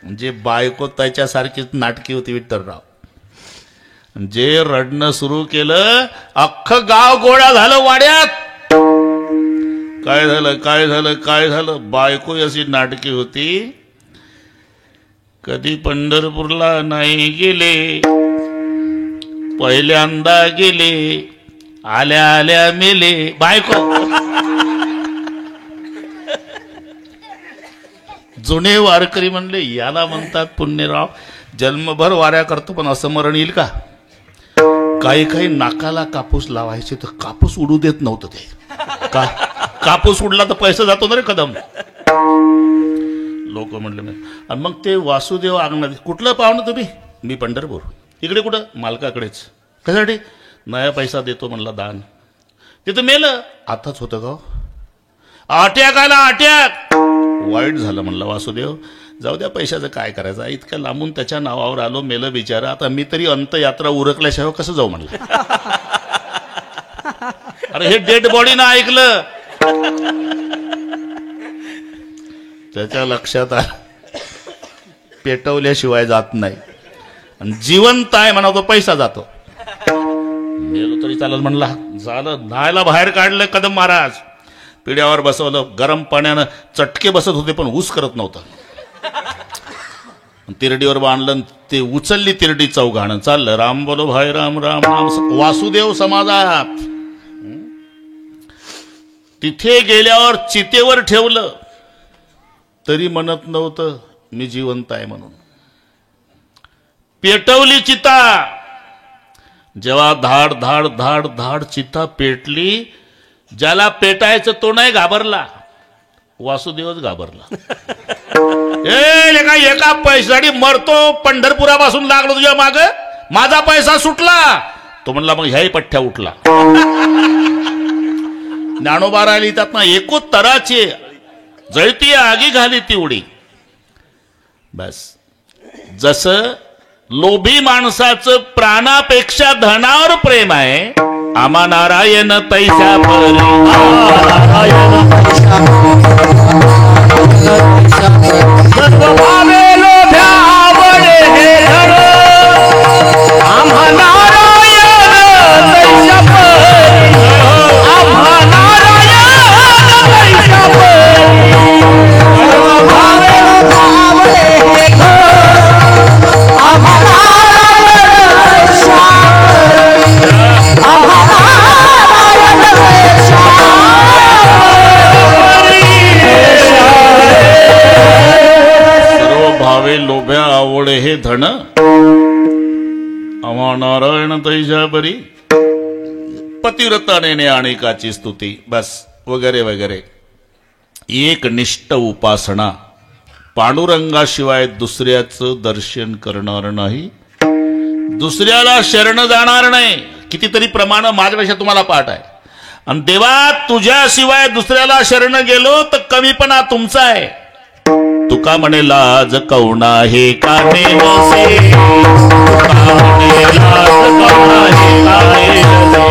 म्हणजे बायको त्याच्यासारखीच नाटकी होती विठ्ठलराव. जे रडणं सुरू केलं अख्खं गाव गोळा झालं वाड्यात. काय झालं काय झालं काय झालं. बायको अशी नाटकी होती. कधी पंढरपूरला नाही गेले, पहिल्यांदा गेले, आल्या आल्या मेले. बायको जुने वारकरी म्हणले याला म्हणतात पुण्यराव, जन्मभर वाऱ्या करतो पण असं मरण येईल का. काही काही नाकाला कापूस लावायचे तर कापूस उडू देत नव्हतं ते. कापूस उडला तर पैसा जातो ना रे कदम. लोक म्हणले आणि मग ते वासुदेव अंगणात. कुठलं पाहुणं तुम्ही. मी पंढरपूर. इकडे कुठं. मालकाकडेच. कशासाठी. नया पैसा देतो म्हणला दान. तिथं मेलं. आताच होतं का. अटॅक आला अटॅक. वाईट झालं म्हणलं वासुदेव. जाऊ द्या पैशाचं काय करायचं. इतक्या लांबून त्याच्या नावावर आलो, मेलं बिचारा. आता मी तरी अंतयात्रा उरकल्याशिवाय कसं जाऊ म्हणलं. अरे हे डेड बॉडीनं ऐकलं. त्याच्या लक्षात आलं पेटवल्याशिवाय जात नाही. आणि जिवंत आहे म्हणा तो पैसा जातो. मेलो तरी चालेल म्हणला. झालं. न्हायला बाहेर काढलं कदम महाराज. पिढ्यावर बसवलं. गरम पाण्यानं चटके बसत होते पण ऊस करत नव्हतं. तिरडीवर बांधलं. ते उचलली तिरडी चौघाणं. चाललं राम बोलो भाई राम राम राम. वासुदेव समाजात. तिथे गेल्यावर चितेवर ठेवलं तरी म्हणत नव्हतं मी जिवंत आहे म्हणून. पेटवली चिता. जेव्हा धाड धाड धाड धाड चिता पेटली. ज्याला पेटायचं तो नाही घाबरला. वासुदेवच घाबरला. एका पैशासाठी मरतो. पंढरपुरापासून लागलो तुझ्या माग. माझा पैसा सुटला. तो म्हणला मग ह्याही पठ्ठ्या उठला. ज्ञानोबा राहिली त्यात ना एको तराची जळती आगी घाली ती उडी. बस. जसं लोभी माणसाचं प्राणापेक्षा धनावर प्रेम आहे. आमा नारायण तैसा परी. सर्व भावे लोभ्या आवडे हे धन. आम्हा नारायण तैसा परी. आम्हा नारायण तैसा परी. सर्व भावे लोभ्या आवडे हे धन. आम्हा नारायण तैसा परी. आम्हा नारायण तैसा भावे लोभ्या आवडे हे धन. आम्हा नारायण तैसा परी. पतिव्रताने अनेकाची स्तुती. बस वगैरे वगैरे. एक निष्ठ उपासना. पांडुरंगाशिवाय दुसऱ्याचं दर्शन करणार नाही. दुसऱ्याला शरण जाणार नाही. कितीतरी प्रमाण माझ्यापेक्षा तुम्हाला पाठ आहे. आणि देवा तुझ्याशिवाय दुसऱ्याला शरण गेलो तर कमीपणा तुमचा आहे. तुका म्हणे लाज कवना हे काने नसे. तुका म्हणे लाज कवना हे काने नसे.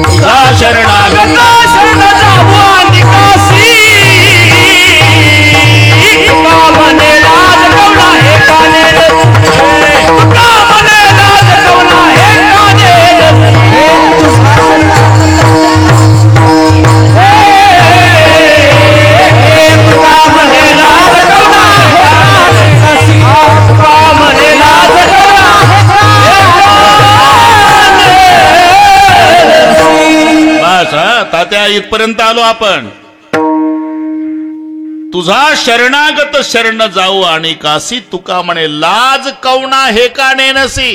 तुझा शरणागत शरण जाऊ निकासी. तुका म्हणे लाज कवना हे काने नसे. तुका म्हणे लाज कवना हे तात्या इथपर्यंत आलो आपण. तुझा शरणागत शरण जाऊ आणि काशी. तुका म्हणे लाज कवना हे का नेनसी.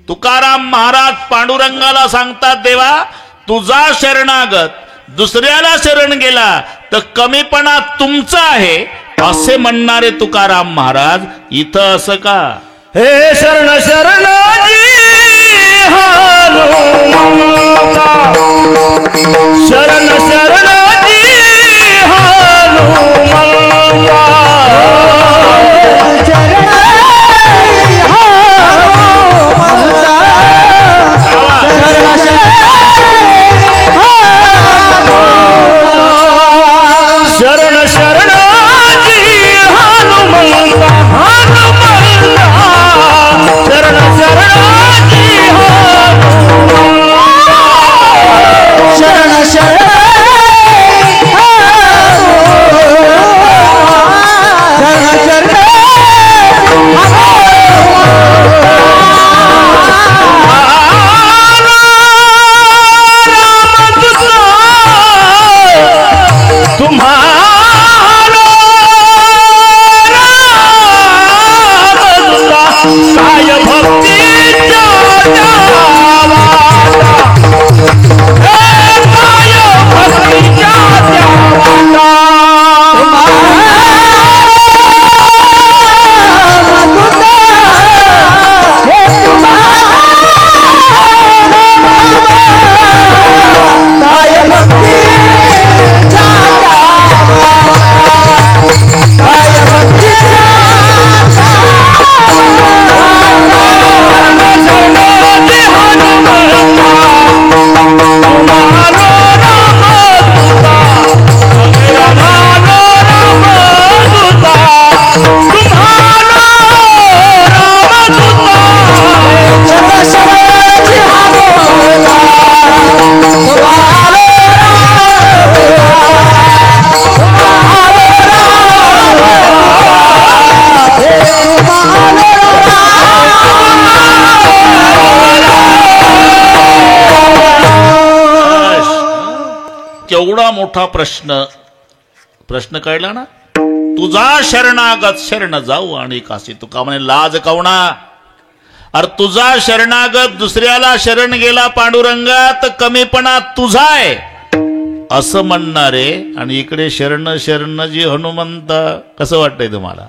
तुकाराम महाराज पांडुरंगाला सांगतात देवा तुझा शरणागत दुसऱ्याला शरण गेला तर कमीपणा तुमचा आहे असे म्हणणारे तुकाराम महाराज. इथं असं का. हे शरण शरणाजी शरण शरणाजी शरण केवढा मोठा प्रश्न कळला ना. तुझा शरणागत शरण जाऊ आणि काशी. तुका म्हणे लाज कवणा. अरे तुझा शरणागत दुसऱ्याला शरण गेला पांडुरंगात कमीपणा तुझा आहे असं म्हणणारे, आणि इकडे शरण शरण जी हनुमंत. कसं वाटतंय तुम्हाला?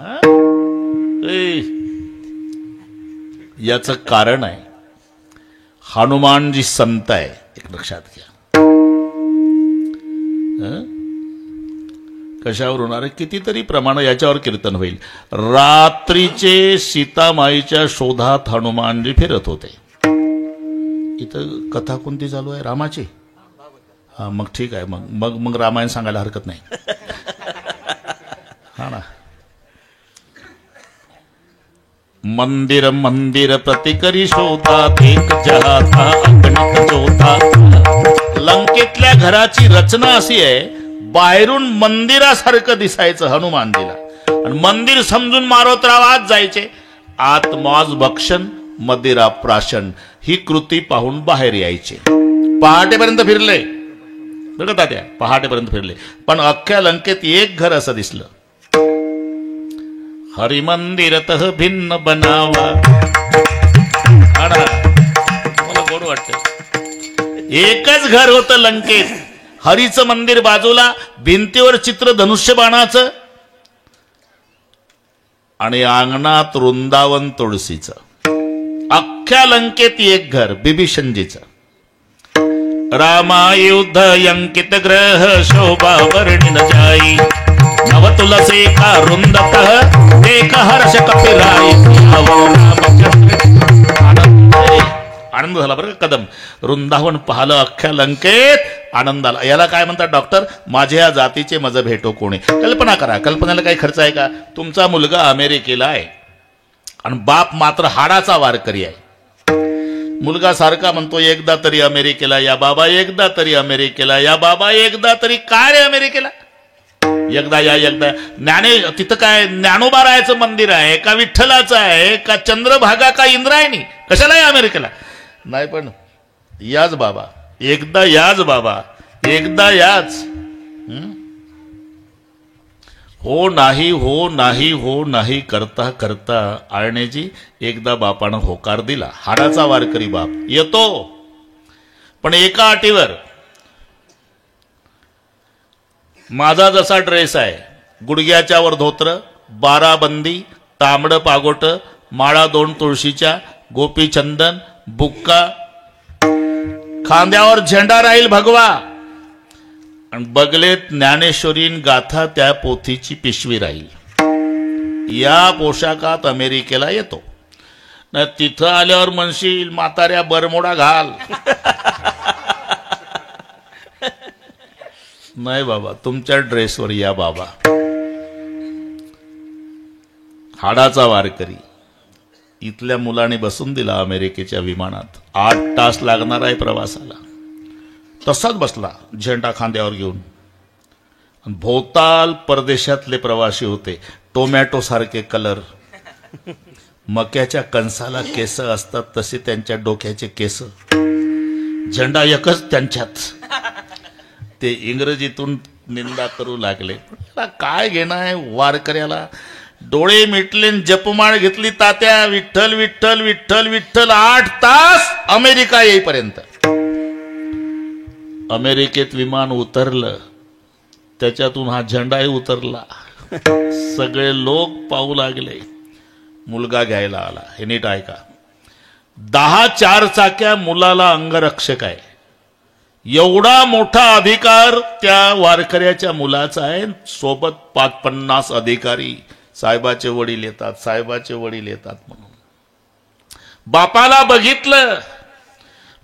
याच कारण आहे हनुमानजी संत आहे. एक लक्षात घ्या. कशावर होणार आहे? कितीतरी प्रमाण याच्यावर कीर्तन होईल. रात्रीचे सीतामाईच्या शोधात हनुमानजी फिरत होते. इथं कथा कोणती चालू आहे? रामाची. हा मग ठीक आहे. मग रामायण सांगायला हरकत नाही. हा ना. मंदिर मंदिर प्रतिकरी शोधात एक जहाता अगणित जोता. लंकेतल्या घराची रचना अशी आहे, बाहेरून मंदिरासारखं दिसायचं हनुमानजीला, आणि मंदिर समजून मारोतराव आत जायचे. आत मौज भक्षण मदिरा प्राशन ही कृती पाहून बाहेर यायचे. पहाटेपर्यंत फिरले बरं का त्या, पहाटेपर्यंत फिरले, पण अख्ख्या लंकेत एक घर असं दिसलं. हरिमंदिरतः भिन्न बनावा. मला गोड वाटत. एकच घर होतं लंकेत. हरीचं मंदिर बाजूला, भिंतीवर चित्र धनुष्यबाणाचं, आणि अंगणात वृंदावन तुळशीचं. अख्ख्या लंकेत एक घर बिभीषणजीचं. रामायुद्ध अंकित ग्रह शोभा वर्णिन जाई. नव तुलसी का रुंदतः देख हर्ष कपिराई. आनंद झाला बरं कदम. वृंदावन पाहिलं अख्ख्या लंकेत, आनंद आला. याला काय म्हणतात डॉक्टर? माझ्या जातीचे मज भेटो कोणी. कल्पना करा, कल्पनेला काही खर्च आहे का? तुमचा मुलगा अमेरिकेला आहे आणि बाप मात्र हाडाचा वारकरी आहे. मुलगा सारखा म्हणतो एकदा तरी अमेरिकेला या बाबा, एकदा तरी अमेरिकेला या बाबा, एकदा तरी. काय रे अमेरिकेला? एकदा या एकदा. तिथं काय ज्ञानोबारायाचं मंदिर आहे का? विठ्ठलाचं आहे का? चंद्रभागा का इंद्रायणी? कशाला आहे अमेरिकेला? नाही, पण याच बाबा, एकदा याच बाबा, एकदा याच. हो नाही, हो नाही, हो नाही करता करता आळणेजी एकदा बापानं होकार दिला. हाडाचा वारकरी बाप येतो, पण एका अटीवर. माझा जसा ड्रेस आहे, गुडघ्याच्या वर धोत्र, 12 बंदी, तांबडं पागोट, माळा 2 तुळशीच्या, गोपी चंदन, बुक्का, खांद्यावर झेंडा राहील भगवा, आणि बगलेत ज्ञानेश्वरीन गाथा त्या पोथीची पिशवी राहील. या पोशाखात अमेरिकेला येतो. न तिथं आल्यावर म्हणशील म्हाताऱ्या बरमोडा घाल. नाही बाबा, तुमच्या ड्रेसवर या बाबा. हाडाचा वारकरी. इथल्या मुलाने बसून दिला अमेरिकेच्या विमानात. 8 तास लागणार आहे प्रवासाला. तसाच बसला झेंडा खांद्यावर घेऊन. भोवताल परदेशातले प्रवासी होते. टोमॅटो सारखे कलर, मक्याच्या कणसाला केस असतात तसे त्यांच्या डोक्याचे केस. झेंडा एकच त्यांच्यात. ते इंग्रजीतून निंदा करू लागले. काय घेणं आहे वारकऱ्याला? डोळे मिटले, जपमाळ घेतली तात्या, विठ्ठल विठ्ठल विठ्ठल विठ्ठल. 8 तास अमेरिका येईपर्यंत. अमेरिकेत विमान उतरलं, त्याच्यातून हा झेंडाही उतरला. सगळे लोक पाहू लागले. मुलगा घ्यायला आला. हे नीट ऐका. 10 4-चाक्या मुलाला अंगरक्षक आहे. एवढा मोठा अधिकार त्या वारकऱ्याच्या मुलाचा आहे. सोबत 50 अधिकारी. साहेबाचे वडील येतात, साहेबाचे वडील येतात म्हणून. बापाला बघितलं,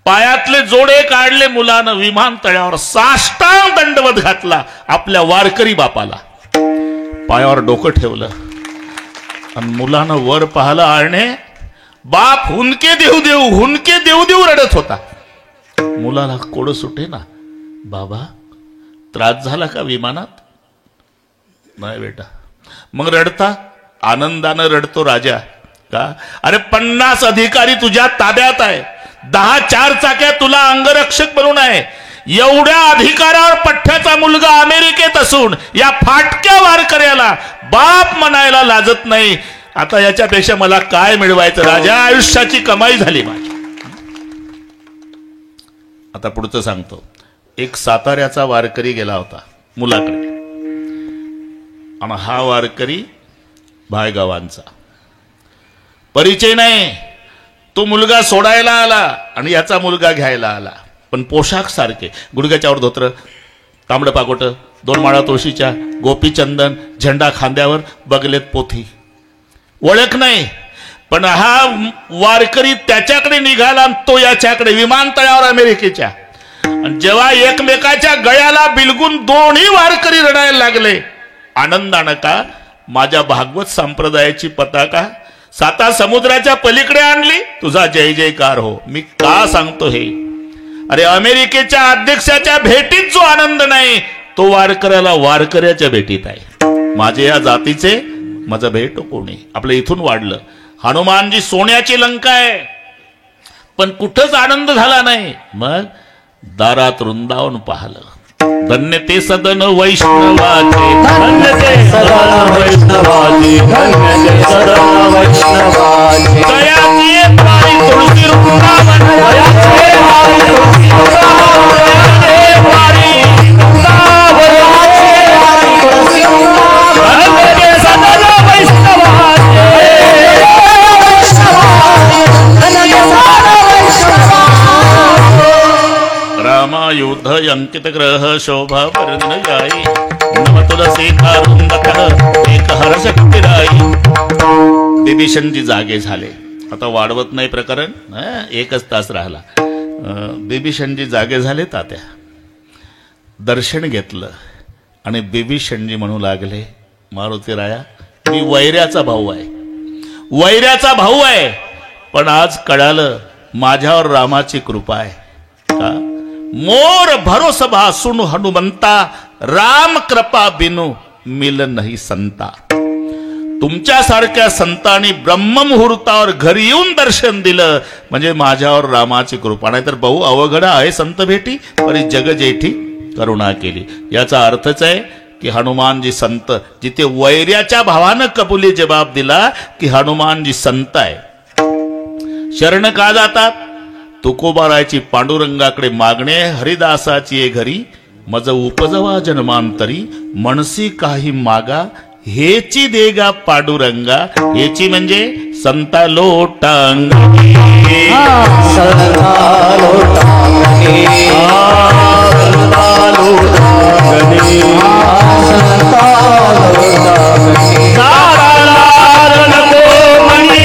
पायातले जोडे काढले मुलानं. विमानतळावर साष्टांग दंडवत घातला आपल्या वारकरी बापाला. पायावर डोकं ठेवलं आणि मुलानं वर पाहिलं. आळणे बाप हुंदके देऊ देऊ, हुंदके देऊ देऊ रडत होता. मुलाला कोड सुटे ना. बाबा त्रास झाला का विमानात? नाही बेटा. मग रडता? आनंदानं रडतो राजा. का? अरे 50 अधिकारी तुझ्या ताब्यात आहे. 10 4-चाक्या तुला अंगरक्षक बनवून आहे. एवढ्या अधिकारावर पठ्ठ्याचा मुलगा अमेरिकेत असून या फाटक्या वारकऱ्याला बाप म्हणायला लाजत नाही. आता याच्यापेक्षा मला काय मिळवायचं राजा, आयुष्याची कमाई झाली माझी. आता पुढचं सांगतो. एक साताऱ्याचा वारकरी गेला होता मुलाकडे, आणि हा वारकरी भायगावांचा, परिचय नाही. तो मुलगा सोडायला आला आणि याचा मुलगा घ्यायला आला, पण पोशाख सारखे, गुडघ्याच्यावर धोत्र, तांबडं पाकोट, 2 माळा तुळशीच्या, गोपीचंदन, झेंडा खांद्यावर, बगलेत पोथी. ओळख नाही, पण हा वारकरी त्याच्याकडे निघाला आणि तो याच्याकडे विमानतळावर अमेरिकेच्या. आणि जेव्हा एकमेकाच्या गळ्याला बिलगून दोन्ही वारकरी रडायला लागले, आनंदानं का माझ्या भागवत संप्रदायाची पताका 7 समुद्राच्या पलीकडे आणली, तुझा जय जयकार हो. मी का सांगतो हे? अरे अमेरिकेच्या अध्यक्षाच्या भेटीत जो आनंद नाही तो वारकऱ्याला वारकऱ्याच्या भेटीत आहे. माझे या जातीचे माझं भेट कोणी. आपलं इथून वाढलं. हनुमानजी सोन्याची लंका आहे, पण कुठंच आनंद झाला नाही. मग दारात वृंदावन पाहलं. धन्य ते सदन वैष्णवाचे, धन्य ते सदन वैष्णवाचे, धन्य ते सदन वैष्णवाचे. दयाची वारी तुळशी वृंदावन, दयाची वारी तुळशी वृंदावन, दयाची वारी वृंदावन, धन्य ते सदन वैष्णवाचे, रामा युद्ध अंकित ग्रह शोभा परिण जाई, नव तुलसी कारुंदक एक हर्ष कपिराई. बिभीषणजी जागे झाले. आता वाढवत नाही प्रकरण, 1च तास राहिला. बिभीषणजी जागे झाले. तात्या दर्शन घेतलं आणि बिभीषणजी म्हणू लागले, मारुतीराया मी वैऱ्याचा भाऊ आहे, वैऱ्याचा भाऊ आहे, पण आज कळालं माझ्यावर रामाची कृपा आहे. का? मोर भरोस भासून हनुमंता, राम कृपा बिनु मिल नाही संता. तुमच्यासारख्या संतांनी ब्रह्ममुहूर्तावर घरी येऊन दर्शन दिलं म्हणजे माझ्यावर रामाची कृपा. नाही तर बहु अवघड आहे संत भेटी, परी जग जेठी करुणा केली. याचा अर्थच आहे की हनुमानजी संत. जिथे वैर्याच्या भावानं कबुली जबाब दिला की हनुमानजी संत आहे. शरण का जातात? तुकोबारायची पांडुरंगाकडे मागणे, हरिदासाची ये घरी, मज उपजवा जन्मांतरी, मनसी काही मागा, हेची देगा पांडुरंगा. हेची म्हणजे संता लोटांगणी, संता लोटांगणी, संता लोटांगणी, संता लोटांगणी.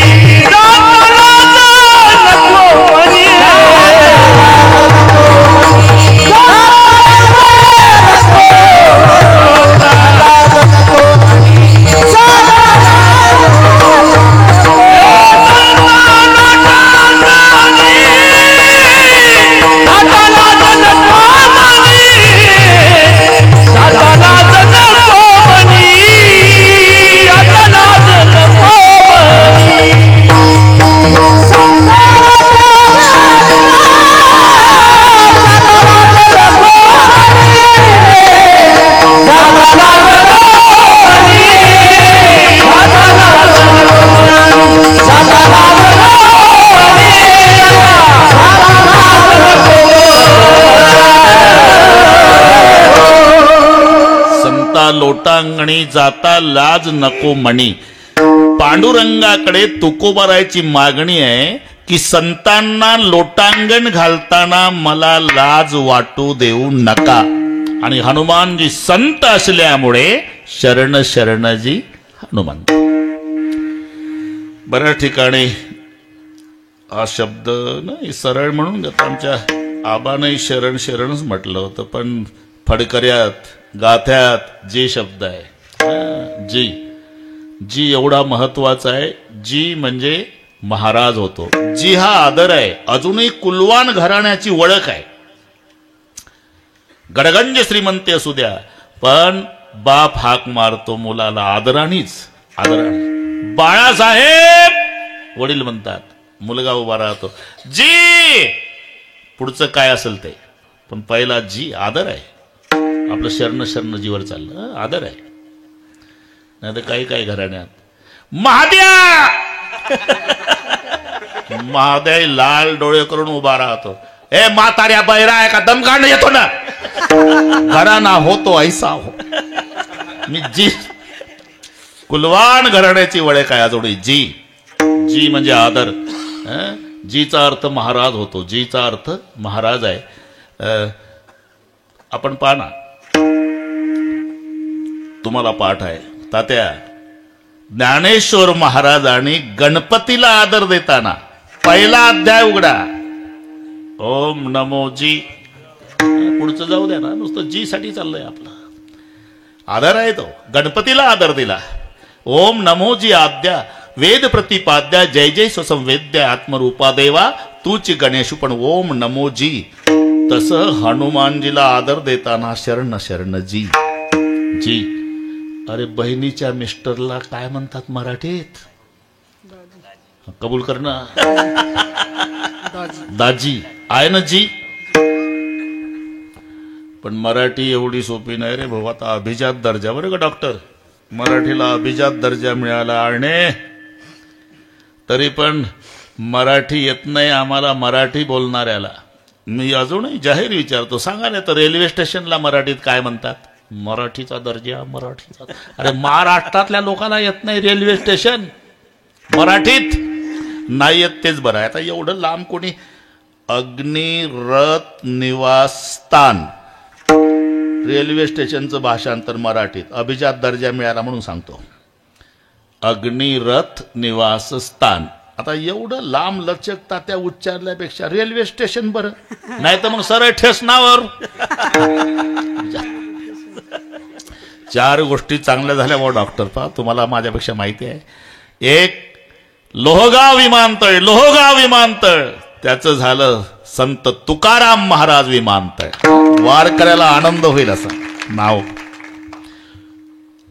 लोटांगणी जाता लाज नको म्हणी. पांडुरंगाकडे तुकोबारायची मागणी आहे की संतांना लोटांगण घालताना मला लाज वाटू देऊ नका. आणि हनुमानजी संत असल्यामुळे शरण शरणजी हनुमंत. बऱ्याच ठिकाणी हा शब्द नाही सरळ म्हणून घेतो. आमच्या आबाने शरण शरणच म्हटलं होतं, पण फडकऱ्यात गाथ्यात जी शब्द आहे, जी जी एवढा महत्वाचा आहे. जी म्हणजे महाराज होतो. जी हा आदर आहे. अजूनही कुलवान घराण्याची ओळख आहे. गडगंज श्रीमंती असू द्या, पण बाप हाक मारतो मुलाला आदरानेच, आदराने. बाळासाहेब वडील म्हणतात, मुलगा उभा राहतो, जी पुढचं काय असेल ते. पण पहिला जी आदर आहे. आपलं शरण शरण जीवर चाललं आदर आहे. नाही तर काही घराण्यात महाद्या महाद्या लाल डोळे करून उभा राहतो. ए म्हाताऱ्या बैरा आहे का दम काढणं येतो ना घराना होतो ऐसा हो. मी जी कुलवान घराण्याची वळे काय आजोडी जी जी म्हणजे आदर. जीचा अर्थ महाराज होतो. जीचा अर्थ महाराज आहे. आपण पहा ना तुम्हाला पाठ आहे तात्या ज्ञानेश्वर महाराजांनी गणपतीला आदर देताना पहिला अध्याय उघडा. ओम नमो जी. पुढचं जाऊ द्या ना नुसतं जी साठी चाललंय आपलं. आदर आहे तो. गणपतीला आदर दिला. ओम नमो जी आद्या वेद प्रतिपाद्या जय जय स्वसंवेद्य आत्मरूपा देवा तूच गणेशू. पण ओम नमो जी तसं हनुमानजीला आदर देताना शरण शरण जी जी. अरे बहिणीच्या मिस्टरला काय म्हणतात मराठीत? कबूल करणं दाजी आहे ना जी. पण मराठी एवढी सोपी नाही रे भाऊ. आता अभिजात दर्जा बरं का डॉक्टर. मराठीला अभिजात दर्जा मिळाला आणि तरी पण मराठी येत नाही आम्हाला मराठी बोलणाऱ्याला. मी अजूनही जाहीर विचारतो सांगा नाही तर रेल्वे स्टेशनला मराठीत काय म्हणतात? मराठीचा दर्जा मराठीचा. अरे महाराष्ट्रातल्या लोकांना येत नाही रेल्वे स्टेशन मराठीत नाही येत तेच बरं आहे. आता एवढं लांब कोणी अग्निरथ निवासस्थान रेल्वे स्टेशनचं भाषांतर मराठीत अभिजात दर्जा मिळाला म्हणून सांगतो. अग्निरथ निवासस्थान. आता एवढं लांब लचकता त्या उच्चारल्यापेक्षा रेल्वे स्टेशन बरं. नाही तर मग सरळ ठेसनावर. चार गोष्टी चांगल्या झाल्या भाऊ डॉक्टर. पहा तुम्हाला माझ्यापेक्षा माहिती आहे. एक लोहगाव विमानतळ. लोहगाव विमानतळ त्याचं झालं संत तुकाराम महाराज विमानतळ. वारकऱ्याला आनंद होईल असं नाव.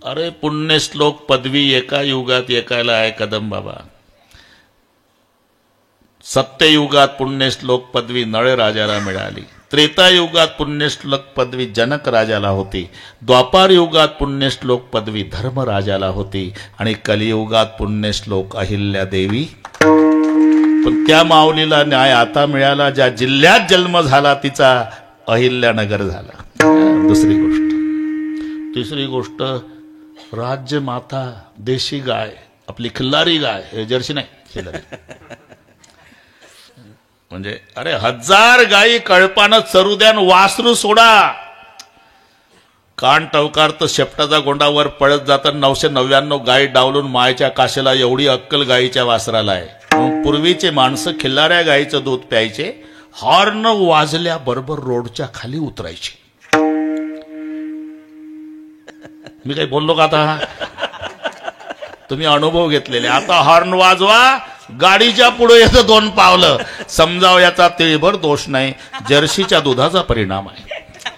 अरे पुण्यश्लोक पदवी एका युगात एकायला आहे कदम बाबा. सत्ययुगात पुण्यश्लोक पदवी नळ राजाला मिळाली. त्रेतायुगात पुण्यश्लोक पदवी जनक राजाला होती. द्वापार युगात पुण्यश्लोक पदवी धर्मराजाला होती. आणि कलियुगात पुण्यश्लोक अहिल्या देवी. पण त्या माऊलीला न्याय आता मिळाला ज्या जिल्ह्यात जन्म झाला तिचा अहिल्यानगर झाला. दुसरी गोष्ट. तिसरी गोष्ट राज्य माता देशी गाय आपली खिल्लारी गाय. जर्सी नाही खिल्लारी. म्हणजे अरे 1000 गायी कळपानं चरू द्यान वासरू सोडा. कान टवकार तर शेपटाचा गोंडावर पळत जातात. 999 गायी डावलून मायच्या काशेला एवढी अक्कल गायीच्या वासराला आहे. पूर्वीचे माणसं खिल्लाऱ्या गायीचं दूध प्यायचे. हॉर्न वाजल्याबरोबर रोडच्या खाली उतरायचे. मी काही बोललो का आता? तुम्ही अनुभव घेतलेले. आता हॉर्न वाजवा गाडीच्या पुढे येतं 2 पावलं. समजाव याचा तिळभर दोष नाही. जर्सीच्या दुधाचा परिणाम आहे.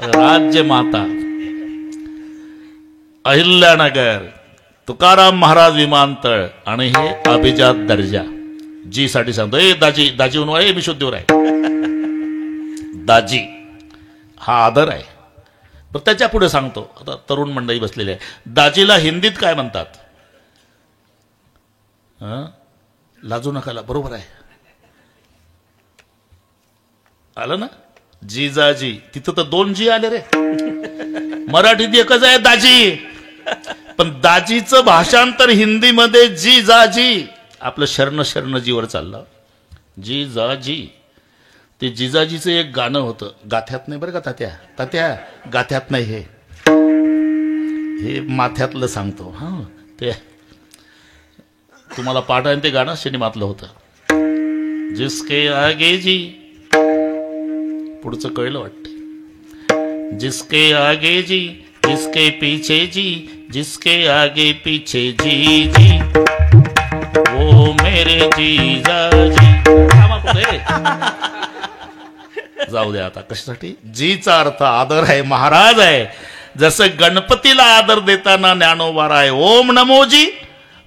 राज्य माता अहिल्यानगर तुकाराम महाराज विमानतळ आणि हे अभिजात दर्जा. जी साठी सांगतो. ए दाजी दाजी म्हणून मी शुद्धीवर आहे. दाजी हा आदर आहे. पण त्याच्या पुढे सांगतो. आता तरुण मंडळी बसलेली आहे. दाजीला हिंदीत काय म्हणतात? लाजू नकाला. बरोबर आहे. आलं ना जिजाजी. तिथं तर 2 जी आले रे. मराठीत एकच आहे दाजी. पण दाजीचं भाषांतर हिंदीमध्ये जिजाजी. आपलं शरण शरणजीवर चाललं जिजाजी. ते जिजाजीचं एक गाणं होतं. गाथ्यात नाही बरं का तात्या. तात्या गाथ्यात नाही. हे माथ्यातलं सांगतो. हा ते तुम्हाला पाठ आहे. ते गाणं सिनेमातलं होतं. जिसके आगे जी. पुढचं कळलं वाटतं. जिसके आगे जी जिसके पीछे जी जिसके आगे पीछे जी जी वो मेरे जीजा जी. जाऊ दे आता कशासाठी. जीचा अर्थ आदर आहे. महाराज आहे. जसं गणपतीला आदर देताना ज्ञानोबा आहे ओम नमो जी.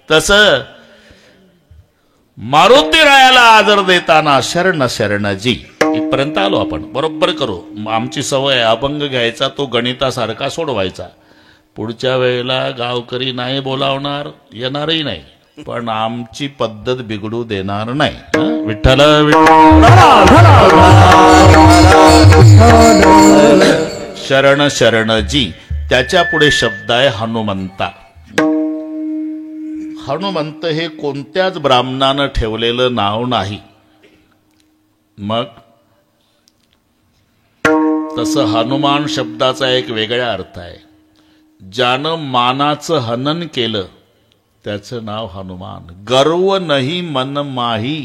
तसं मारुती रायाला आदर देताना शरण शरण जी. इथपर्यंत आलो आपण, बरोबर करू. आमची सवय अभंग घ्यायचा, तो गणितासारखा सोडवायचा. पुढच्या वेळेला गावकरी नाही बोलावणार, येणारही नाही, पण आमची पद्धत बिघडू देणार नाही. विठ्ठल शरण शरणजी. त्याच्या पुढे शब्द आहे हनुमंता. हनुमंत हे कोणत्याच ब्राह्मणानं ठेवलेलं नाव नाही. मग तसं हनुमान शब्दाचा एक वेगळा अर्थ आहे. ज्यानं मानाचं हनन केलं त्याचं नाव हनुमान. गर्व नाही मन माही.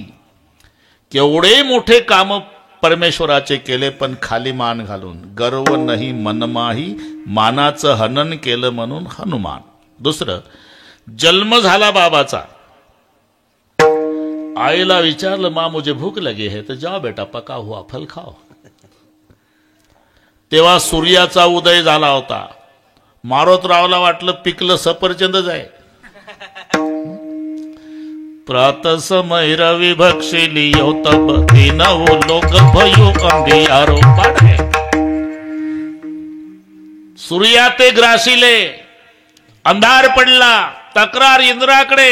केवढे मोठे काम परमेश्वराचे केले पण खाली मान घालून. गर्व नाही मन माही, मानाचं हनन केलं म्हणून हनुमान. दुसरं, जन्म झाला बाबाचा, आईला विचारलं माँ मुझे भूख लगी है, तर जाओ बेटा पका हुआ फल खाओ. तेव्हा सूर्याचा उदय झाला होता. मारोतरावला वाटलं पिकलं सफरचंदच आहे. प्रातसमय रवि भक्षिली तब तीनवो लोक भयो अंधियारो पाडे. सूर्या ते ग्रासिले, अंधार पडला, तक्रार इंद्राकडे.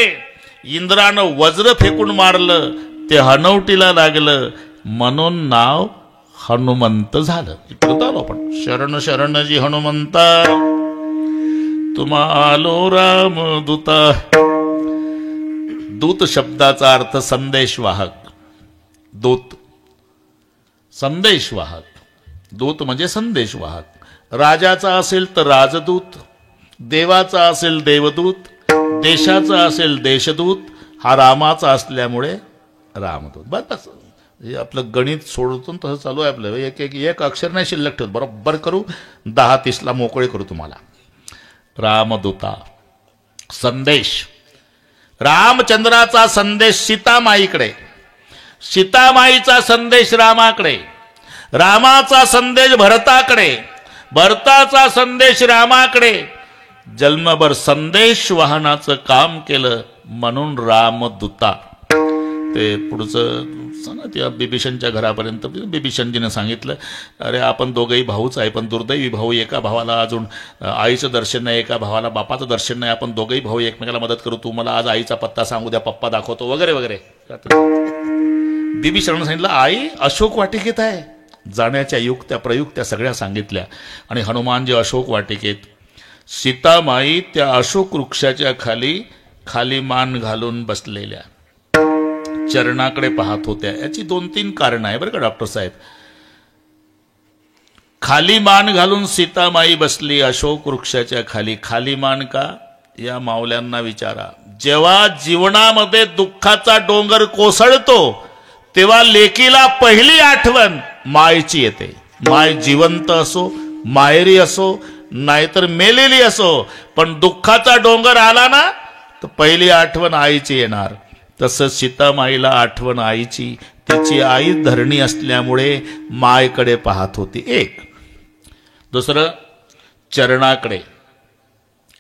इंद्रानं वज्र फेकून मारलं, ते हनवटीला लागलं, म्हणून नाव हनुमंत झालं. इकडे आलो आपण. शरण शरणजी हनुमंता, तुम्हा आलो राम दूता. दूत शब्दाचा अर्थ संदेशवाहक. दूत संदेशवाहक. दूत म्हणजे संदेशवाहक. राजाचा असेल तर राजदूत, देवाचा असेल देवदूत, देशाचा असेल देशदूत, हा रामाचा असल्यामुळे रामदूत. बस हे आपलं गणित सोडतून तसं चालू आहे आपलं. एक अक्षर नाही शिल्लक ठेवत, बरोबर करू. 10-30 मोकळे करू तुम्हाला. रामदूता. संदेश. रामचंद्राचा संदेश सीतामाईकडे, सीतामाईचा संदेश रामाकडे, रामाचा संदेश भरताकडे, भरताचा संदेश रामाकडे. जन्मभर संदेश वाहनाचं काम केलं म्हणून रामदूता. ते पुढचं त्या बिभीषणच्या घरापर्यंत बिभीषणजीने सांगितलं, अरे आपण दोघंही भाऊच आहे, पण दुर्दैवी भाऊ. एका भावाला अजून आईचं दर्शन नाही, एका भावाला बापाचं दर्शन नाही. आपण दोघंही भाऊ एकमेकाला मदत करू. तू मला आज आईचा पत्ता सांगू द्या, पप्पा दाखवतो वगैरे वगैरे. बिभीषणानं सांगितलं आई अशोक वाटिकेत आहे. जाण्याच्या युक्त्या प्रयुक्त्या सगळ्या सांगितल्या. आणि हनुमानजी अशोक वाटिकेत, सीतामाई त्या अशोक वृक्षाच्या खाली खाली मान घालून बसलेल्या चरणाकडे पाहत होत्या. याची 2-3 कारण आहे बरं का डॉक्टर साहेब. खाली मान घालून सीतामाई बसली अशोक वृक्षाच्या खाली. खाली मान का? या मावल्यांना विचारा. जेव्हा जीवनामध्ये दुःखाचा डोंगर कोसळतो तेव्हा लेकीला पहिली आठवण मायची येते. माय जिवंत असो, मायरी असो, नाहीतर मेलेली असो, पण दुःखाचा डोंगर आला ना तर पहिली आठवण आईची येणार. तसं सीतामाईला आठवण आईची. तिची आई धरणी असल्यामुळे मायकडे पाहत होती. एक. दुसरं, चरणाकडे.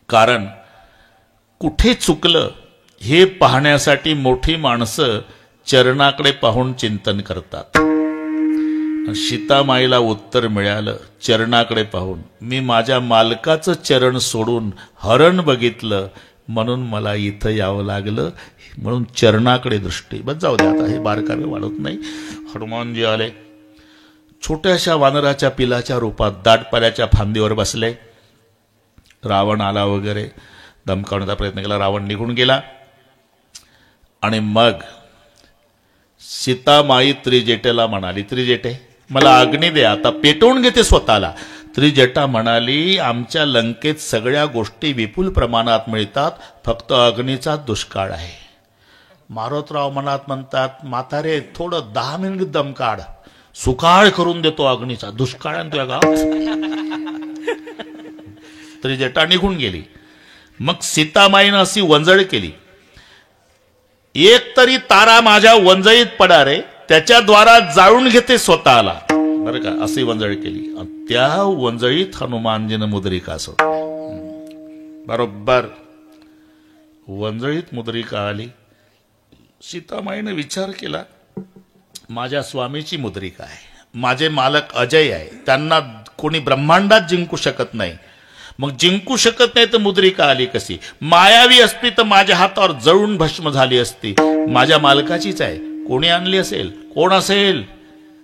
कारण कुठे चुकलं हे पाहण्यासाठी मोठी माणसं चरणाकडे पाहून चिंतन करतात. सीतामाईला उत्तर मिळालं चरणाकडे पाहून. मी माझ्या मालकाचं चरण सोडून हरण बघितलं म्हणून मला इथं यावं लागलं, म्हणून चरणाकडे दृष्टी. बस जाऊ दे आता, हे बारकावे वाढत नाही. हनुमानजी आले. छोट्याशा वानराच्या पिलाच्या रूपात दाटपाल्याच्या फांदीवर बसले. रावण आला वगैरे धमकावण्याचा प्रयत्न केला. रावण निघून गेला. आणि मग सीतामाई त्रिजटेला म्हणाली, त्रिजटे मला अग्नी दे, आता पेटवून घेते स्वतःला. त्रिजटा म्हणाली, आमच्या लंकेत सगळ्या गोष्टी विपुल प्रमाणात मिळतात, फक्त अग्नीचा दुष्काळ आहे. मारोतराव मनात म्हणतात, म्हातारे थोडं 10 मिनिट दम काढ, सुकाळ करून देतो अग्नीचा. दुष्काळ आणि तुझ्या गावात. त्रिजटा निघून गेली. मग सीतामाईनं अशी वंजळ केली, एक तरी तारा माझ्या वंजळीत पडा रे, त्याच्याद्वारा जाळून घेते स्वतःला. बरं का, अशी वंजळ केली. त्या वंजळीत हनुमानजीनं मुद्रिका सोडली. बरोबर वंजळीत मुद्रिका आली. सीतामाईनं विचार केला, माझ्या स्वामीची मुद्रिका आहे, माझे मालक अजय आहे, त्यांना कोणी ब्रह्मांडात जिंकू शकत नाही. मग जिंकू शकत नाही तर मुद्रिका आली कशी? मायावी असती तर माझ्या हातावर जळून भस्म झाली असती. माझ्या मालकाचीच आहे. कोणी आणली असेल? कोण असेल?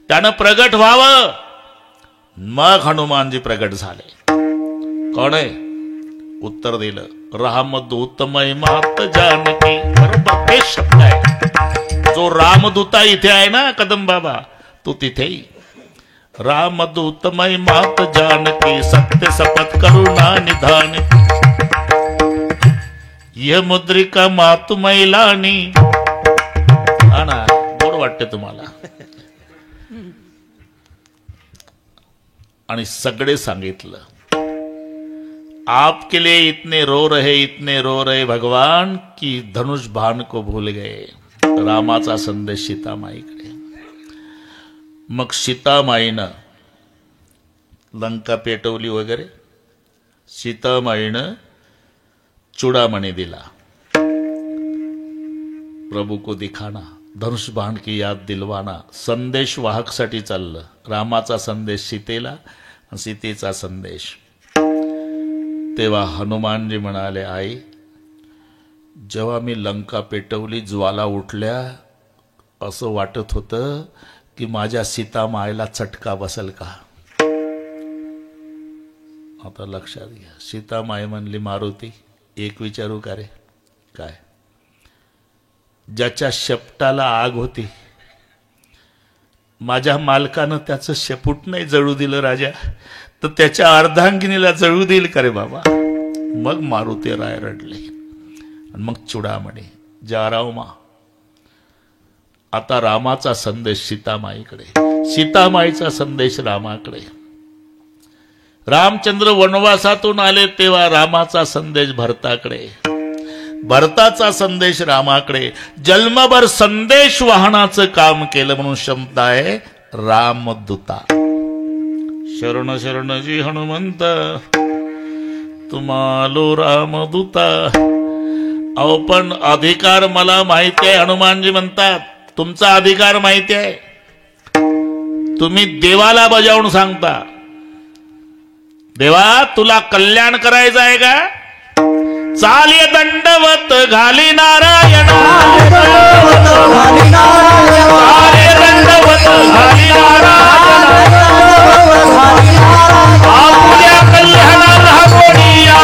त्यानं प्रगट व्हावं. मग हनुमानजी प्रगट झाले. कोण आहे? उत्तर दिलं, रामदूतमय मात जानकी. बरोबर तेच शब्द आहे. जो रामदूता इथे आहे ना कदम बाबा, तो तिथेही रामदूतमय मात जानकी, सत्य सपथ करुणा निधान. यह मुद्रिका मातु मैलानी. हा ना, गोड वाटते तुम्हाला. आणि सगळे सांगितलं, आपके लिए इतने रो रहे भगवान की धनुष बाण को भूल गए. रामाचा संदेश सीतामाईकडे. मग सीतामाईनं लंका पेटवली वगैरे. सीतामाईनं चुडामणी दिला. प्रभू को दिखाना, धनुष बाण की याद दिलवाना. संदेश वाहकसाठी चाललं. रामाचा संदेश सीतेला, सीतेचा संदेश. तेव्हा हनुमानजी म्हणाले, आई, जेव्हा मी लंका पेटवली, ज्वाला उठल्या, असं वाटत होतं की माझ्या सीतामाईला चटका बसल का. आता लक्षात घ्या. सीतामाई म्हणली, मारुती एक विचारू का रे? काय? ज्याच्या शेपटाला आग होती, माझ्या मालकानं त्याचं शेपूट नाही जळू दिलं राजा, तर त्याच्या अर्धांगिनीला जळू देईल का रे बाबा? मग मारुती राय रडले. आणि मग चुडामणी, जारावमा. आता रामाचा संदेश सीतामाईकडे, सीतामाईचा संदेश रामाकडे. रामचंद्र वनवासातून आले तेव्हा रामाचा संदेश भरताकडे, भरताचा संदेश रामाकडे. जन्मभर संदेश वाहनाचं काम केलं म्हणून शब्द आहे रामदूता. शरण शरणजी हनुमंत, तुम्हालो रामदूता. अहो पण अधिकार मला माहिती आहे. हनुमानजी म्हणतात, तुमचा अधिकार माहिती आहे. तुम्ही देवाला बजावून सांगता, देवा तुला कल्याण करायचं आहे का? चाल ये दंडवत घाली नारायणा, चाल ये दंडवत घाली नारायणा, आपल्या कल्याणाला बोलिया.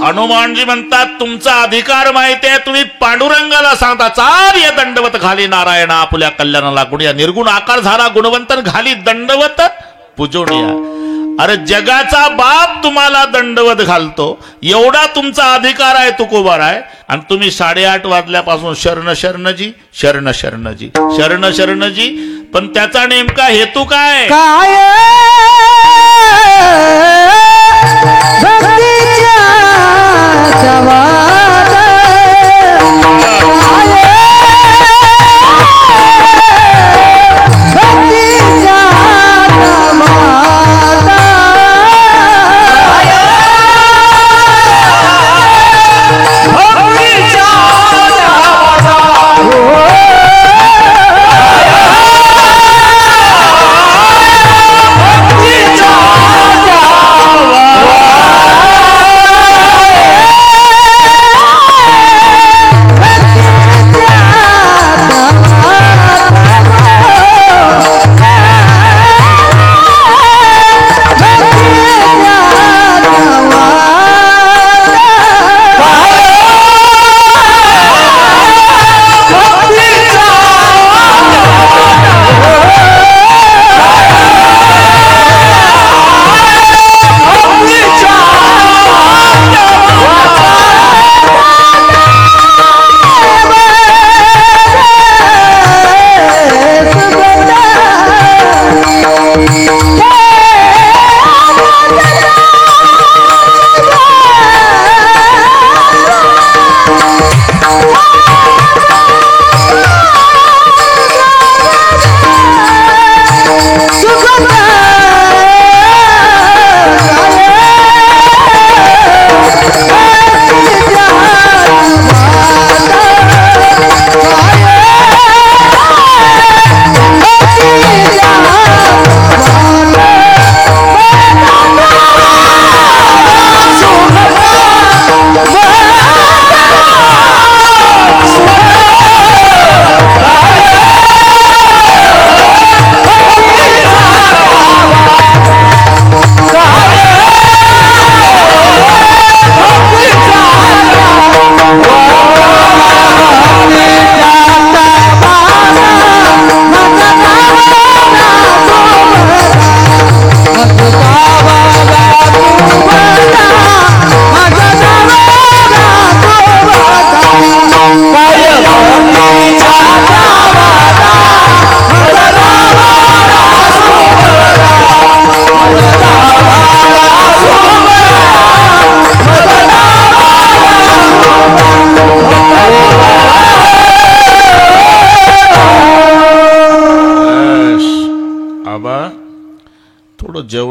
हनुमानजी म्हणतात, तुमचा अधिकार माहिती आहे. तुम्ही पांडुरंगाला सांगता, चाल ये दंडवत घाली नारायणा, आपल्या कल्याणाला गुणिया. निर्गुण आकार झाला गुणवंतन, घाली दंडवत पूजोनिया. अरे जगाचा बाप तुम्हाला दंडवत घालतो, एवढा तुमचा अधिकार आहे तुकोबार आहे. आणि तुम्ही 8:30 वाजल्यापासून शरण शरणजी, शरण शरणजी, शरण शरणजी. पण त्याचा नेमका हेतू काय?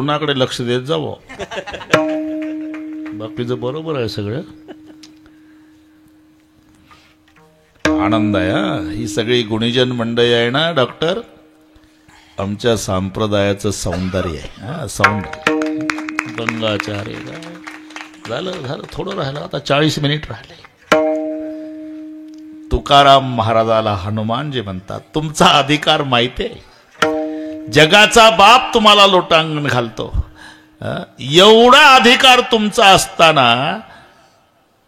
जेवणाकडे लक्ष देत जावं. बाकीचं बरोबर आहे सगळं. आनंद आहे हा. ही सगळी गुणीजन मंडळी आहे ना डॉक्टर, आमच्या संप्रदायाचं सौंदर्य आहे. हा, सौंदर्य. गंगाचार्य झालं थोडं राहिलं, आता 40 मिनिट राहिले. तुकाराम महाराजाला हनुमानजी म्हणतात, तुमचा अधिकार माहिती आहे. जगाचा बाप तुम्हाला लोटांगण घालतो, एवढा अधिकार तुमचा असताना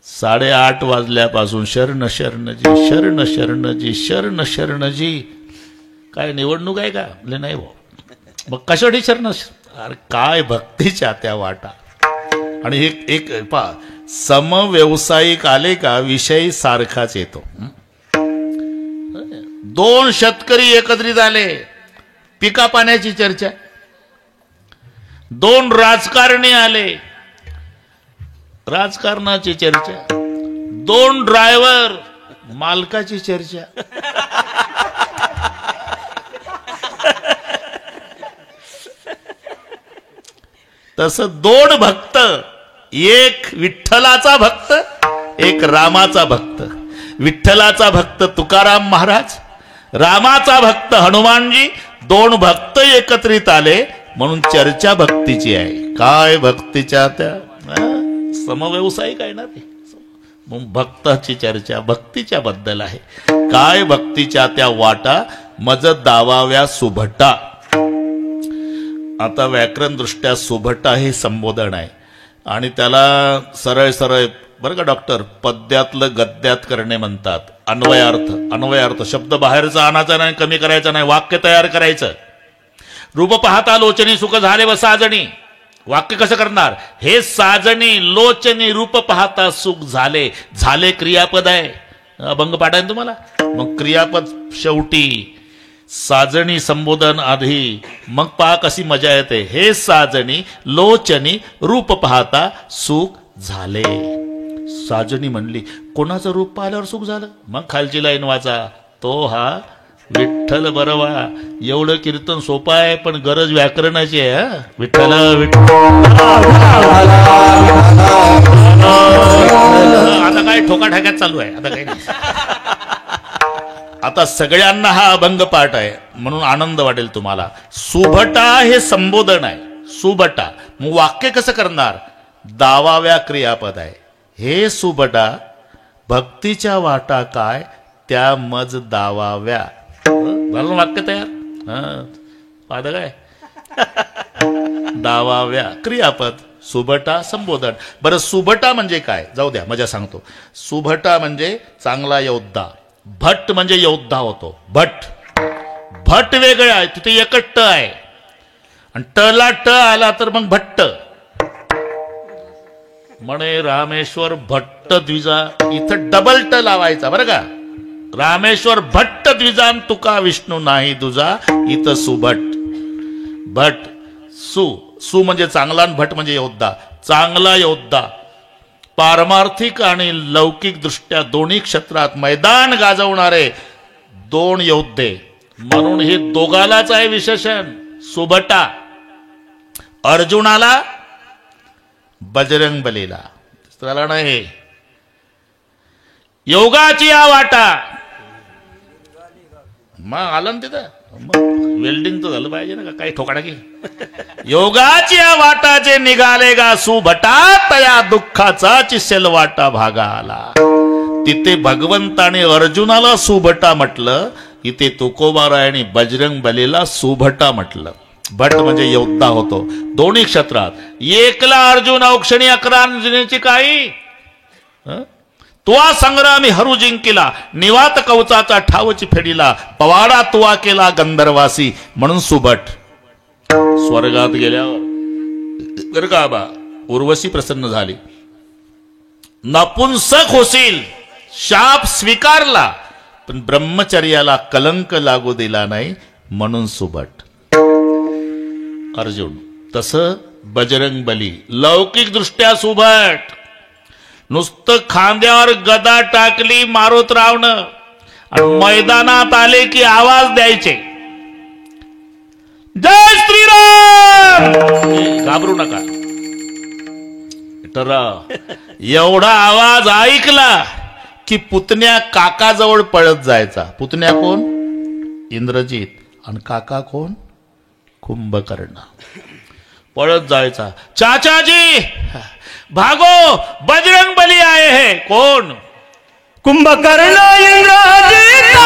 8:30 वाजल्यापासून शरण शरणजी शरण शरणजी शरण शरणजी. काय निवडणूक आहे का? नाही भाऊ. मग कशासाठी शरण? अरे काय भक्तीच्या त्या वाटा. आणि एक समव्यवसायिक आले का विषय सारखाच येतो. 2 शेतकरी एकत्रित आले, पिका पाण्याची चर्चा. 2 राजकारणी आले, राजकारणाची चर्चा. 2 ड्रायव्हर, मालकाची चर्चा. तसं 2 भक्त, एक विठ्ठलाचा भक्त, एक रामाचा भक्त. विठ्ठलाचा भक्त तुकाराम महाराज, रामाचा भक्त हनुमानजी. 2 भक्त एकत्रित आले म्हणून चर्चा भक्तीची आहे. काय भक्तीच्या त्या समव्यवसायिक आहे ना ते. भक्ताची चर्चा भक्तीच्या बद्दल आहे. काय भक्तीच्या त्या वाटा मज दावाव्या सुभटा. आता व्याकरण दृष्ट्या सुभटा हे संबोधन आहे आणि त्याला सरळ सरळ बरं का डॉक्टर, पद्यातलं गद्यात करणे म्हणतात. अन्वयार्थ शब्द बाहेरचा आणायचा नाही, कमी करायचा नाही, वाक्य तयार करायचं. रूप पाहता लोचनी सुख झाले व साजणी. वाक्य कसं करणार? हे साजणी लोचनी रूप पाहता सुख झाले. झाले क्रियापद आहे, अभंग पाठ आहे तुम्हाला. मग क्रियापद शेवटी, साजणी संबोधन आधी, मग पहा कशी मजा येते. हे साजणी लोचनी रूप पाहता सुख झाले. साजणी म्हणली, कोणाचं रूप पाहिल्यावर सुख झालं? मग खालची लाईन वाचा, तो हा विठ्ठल बरवा. एवढं कीर्तन सोपं आहे पण गरज व्याकरणाची आहे. विठ्ठल आता काय ठोकाठाक्यात चालू आहे, आता काही नाही. आता सगळ्यांना हा अभंग पाठ आहे म्हणून आनंद वाटेल तुम्हाला. सुभटा हे संबोधन आहे. सुभटा मग वाक्य कसं करणार? दावाव्या क्रियापद आहे. हे सुभटा भक्तीच्या वाटा काय त्या मज दावाव्या. झालं वाक्य तयार. पाहिलं काय? दावाव्या क्रियापद, सुभटा संबोधन. बरं सुभटा म्हणजे काय? जाऊ द्या मजा सांगतो. सुभटा म्हणजे चांगला योद्धा. भट म्हणजे योद्धा होतो. भट वेगळं आहे, तिथे एकच ट आहे आणि टला ट आला तर मग भट्ट. म्हणे रामेश्वर भट्ट द्विजा, इथं डबल ट लावायचा बरं का. रामेश्वर भट्ट द्विजान तुका विष्णू नाही दुजा. इथं सुभट. भट सु म्हणजे चांगला, भट म्हणजे योद्धा. चांगला योद्धा पारमार्थिक आणि लौकिक दृष्ट्या दोन्ही क्षेत्रात मैदान गाजवणारे 2 योद्धे म्हणून हे दोघालाच आहे विशेषण सुभटा. अर्जुनाला, बजरंग बलीला, त्याला नाही. योगाची या वाटा मग आलं ना तिथं. वेल्डिंग तर झालं पाहिजे ना, काही ठोकाडा की. योगाची या वाटाचे निघाले गा सुभटा, तया दुःखाचा चिसेल वाटा भागा आला. तिथे भगवंताने अर्जुनाला सुभटा म्हटलं, इथे तुकोबारायाने बजरंग बलीला सुभटा म्हटलं. भट म्हणजे योद्धा होतो दोन्ही क्षेत्रात. एकला अर्जुन औक्षणी 11 अंजनीची काही. तुवा संग्रामी हरू जिंकिला, निवात कवचाचा ठावची फेडीला, पवाडा तुवा केला गंधर्वासी म्हणून सुभट. स्वर्गात गेल्यावर बरं का बा, उर्वशी प्रसन्न झाली. नपुंसक होशील शाप स्वीकारला, पण ब्रह्मचर्याला कलंक लागू दिला नाही म्हणून सुभट. अर्जुन तसं बजरंग बली लौकिक दृष्ट्या सुभट. नुसतं खांद्यावर गदा टाकली मारुतरावनं आणि मैदानात आले की आवाज द्यायचे, जय श्रीराम. घाबरू नका. तर एवढा आवाज ऐकला की पुतण्या काकाजवळ पळत जायचा. पुतण्या कोण? इंद्रजित. आणि काका कोण? कुंभकर्ण. पळत जायचा. चाचाजी भागो, बजरंग बली आए हैं. कोण? कुंभकर्ण इंद्रजित.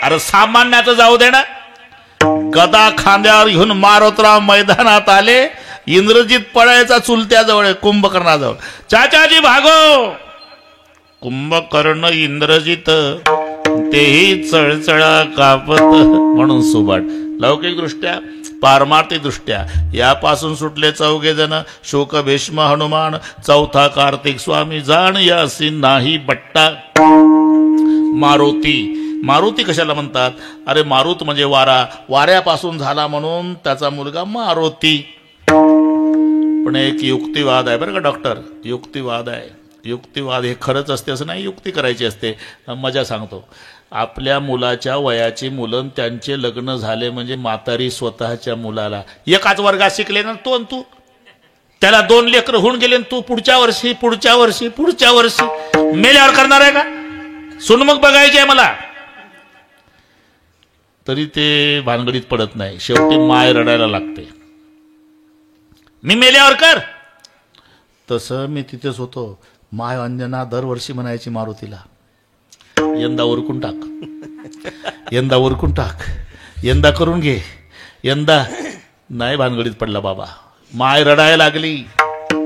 अरे सामान्याचं जाऊ दे ना. गदा खांद्यावर घेऊन मारोतराव मैदानात आले. इंद्रजित पळायचा चुलत्याजवळ, कुंभकर्णाजवळ. चाचाजी भागो. कुंभकर्ण इंद्रजित तेही चळचळा कापत. म्हणून सुभाट. लौकिक दृष्ट्या, पारमार्थिक दृष्ट्या यापासून सुटले चौघे जण. शोक भीष्म हनुमान, चौथा कार्तिक स्वामी. जाण यासी नाही बट्टा. मारुती. मारुती कशाला म्हणतात? अरे मारुत म्हणजे वारा. वाऱ्यापासून झाला म्हणून त्याचा मुलगा मारुती. पण एक युक्तिवाद आहे बरं का डॉक्टर. युक्तिवाद आहे. युक्तिवाद हे खरंच असते असं नाही, युक्ती करायची असते. मजा सांगतो. आपल्या मुलाच्या वयाची मुलं त्यांचे लग्न झाले म्हणजे म्हातारी स्वतःच्या मुलाला, एकाच वर्गात शिकले ना तो तू, त्याला 2 लेकर होऊन गेले, तू पुढच्या वर्षी पुढच्या वर्षी पुढच्या वर्षी मेल्यावर करणार आहे का? सुन मग बघायची आहे मला. तरी ते भानगडीत पडत नाही. शेवटी माय रडायला लागते. मी मेल्यावर कर. तसं मी तिथेच होतो. माय अंजना दरवर्षी म्हणायची मारुतीला, यंदा उरकून टाक, यंदा उरकून टाक, यंदा करून घे, यंदा नाही. भानगडीत पडला बाबा. माय रडायला लागली.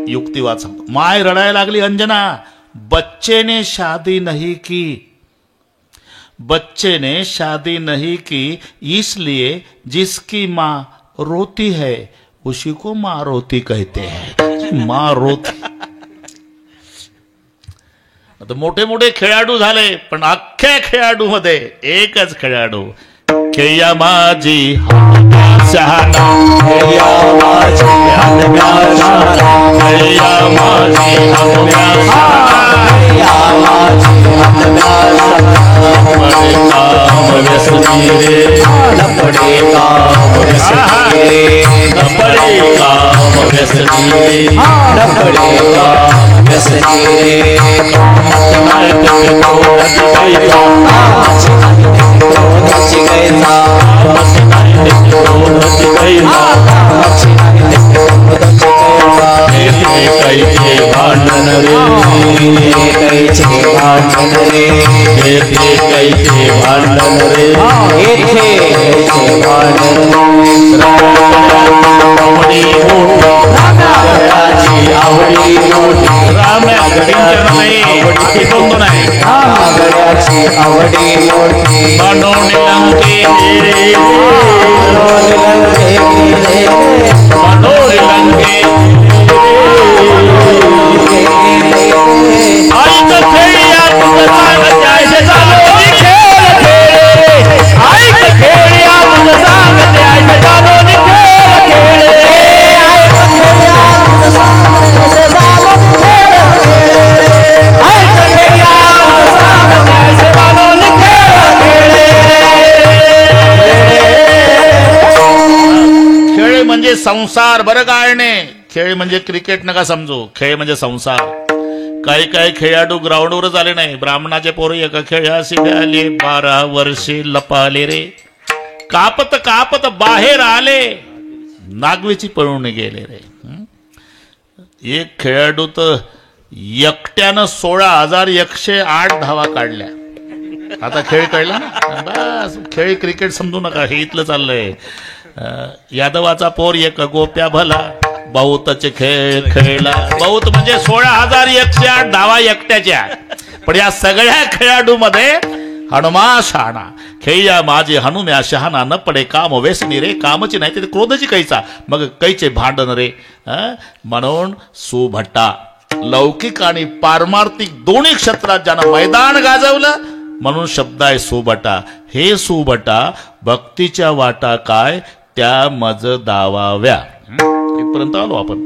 युक्तिवाद सांगतो. माय रडायला लागली. अंजना, बच्चे ने शादी नहीं की, बच्चे ने शादी नहीं की, इसलिए जिसकी माँ रोती है उसी को माँ रोती कहते हैं. माँ रोती. आता मोठे मोठे खेळाडू झाले, पण अख्ख्या खेळाडू मध्ये एकच खेळाडू, खेया माझी शहाणा, खेया माझी खेया माझी बड़े काम व्यसनी रे, बड़े काम व्यसनी रे, बड़े काम व्यसनी रे, बड़े काम व्यसनी रे. भांडण रे, कैचे भांडण रे, कैचे भांडण रे, कैचे भांडण. आवडी मोठी, रामाची आवडी मोठी, रामाची आवडी मोठी. बनवणे लंके रे, बनवणे लंके. खेळ म्हणजे संसार बरं काय नाही. खेळ म्हणजे क्रिकेट नका समजू. खेळ म्हणजे संसार. काही काही खेळाडू ग्राउंडवरच आले नाही. ब्राह्मणाचे पोरं एका खेळाशी खेळाले 12 वर्षे लपाले रे. कापत कापत बाहेर आले, नागवेची पळून गेले रे. एक खेळाडू तर एकट्यानं 16,108 धावा काढल्या. आता खेळ कळला ना, बस खेळ क्रिकेट समजू नका, हे इथलं चाललंय. यादवाचा पोर एक गोप्या भला, बहुतचे खेळ खेळला. बहुत म्हणजे 16,108 धावा एकट्याच्या. पण या सगळ्या खेळाडूमध्ये हनुमा शहाणा. खेळ्या माझे हनुम्या शहाणा, न पडे काम वेसनी रे. कामची नाही ते क्रोधची कैचा, मग कैचे भांडण रे. म्हणून सुभट्टा लौकिक आणि पारमार्थिक दोन्ही क्षेत्रात ज्यानं मैदान गाजवलं, म्हणून शब्द आहे सुभटा. हे सुभटा भक्तीच्या वाटा काय त्या मज दावाव्या. इथपर्यंत आलो आपण.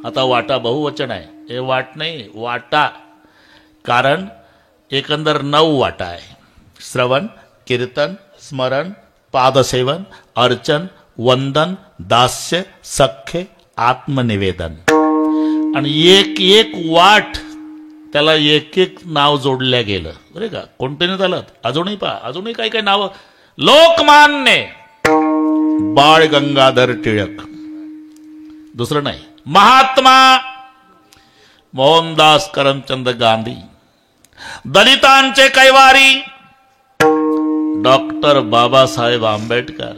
आता वाटा बहुवचन आहे, हे वाट नाही वाटा. कारण एकंदर 9 वाटा आहे. श्रवण, कीर्तन, स्मरण, पादसेवन, अर्चन, वंदन, दास्य, सख्य, आत्मनिवेदन. आणि एक एक वाट त्याला एक एक नाव जोडल्या गेलं बरे का. कोणते नाही चालत. अजूनही पहा, अजूनही काही काही नाव. लोकमान्य बाळ गंगाधर टिळक, दुसरं नाही. महात्मा मोहनदास करमचंद गांधी. दलितांचे कैवारी डॉक्टर बाबासाहेब आंबेडकर.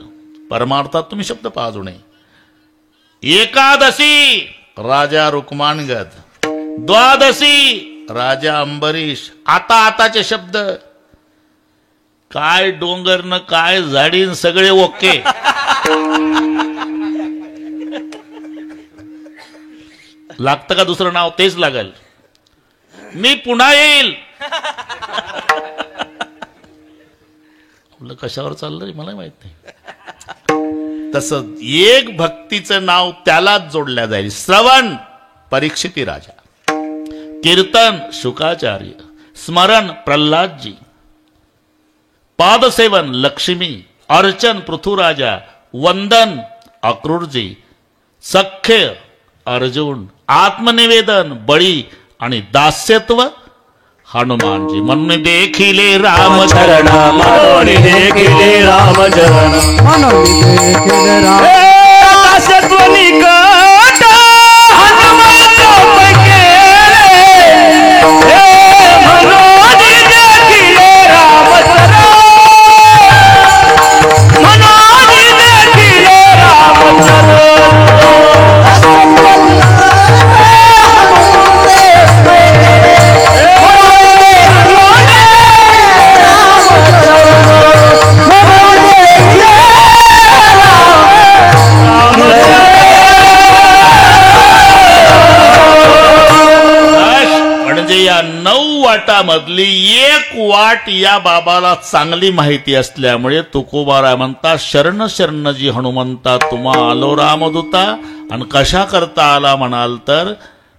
परमार्थात तुम्ही शब्द पहा अजूनही. एकादशी राजा रुक्मानगद, द्वादशी राजा अंबरीश. आता आताचे शब्द काय डोंगर न काय झाडीन सगळे ओके. लागतं का दुसरं नाव? तेच लागल. मी पुन्हा येईल. आपलं कशावर चाललंय मला माहित नाही. तसं एक भक्तीचं नाव त्यालाच जोडल्या जाईल. श्रवण परीक्षिती राजा, कीर्तन शुकाचार्य, स्मरण प्रल्हादजी, पादसेवन लक्ष्मी, अर्चन पृथुराजा, वंदन अक्रूरजी, सख्य अर्जुन, आत्मनिवेदन बळी आणि दास्यत्व हनुमानजी. म्हणून देखिले रामचरण, म्हणून देखिले रामचरण, म्हणून देखील राम दास्यत्व निकट हनुमान केले. म्हणून देखिले रामचरण, म्हणून देखिले रामचरण. या 9 वाटामधली एक वाट या बाबाला चांगली माहिती असल्यामुळे तुकोबाराय म्हणता, शरण शरण जी हनुमंता तुम्हा आलो रामदूता. आणि कशा करता आला म्हणाल तर,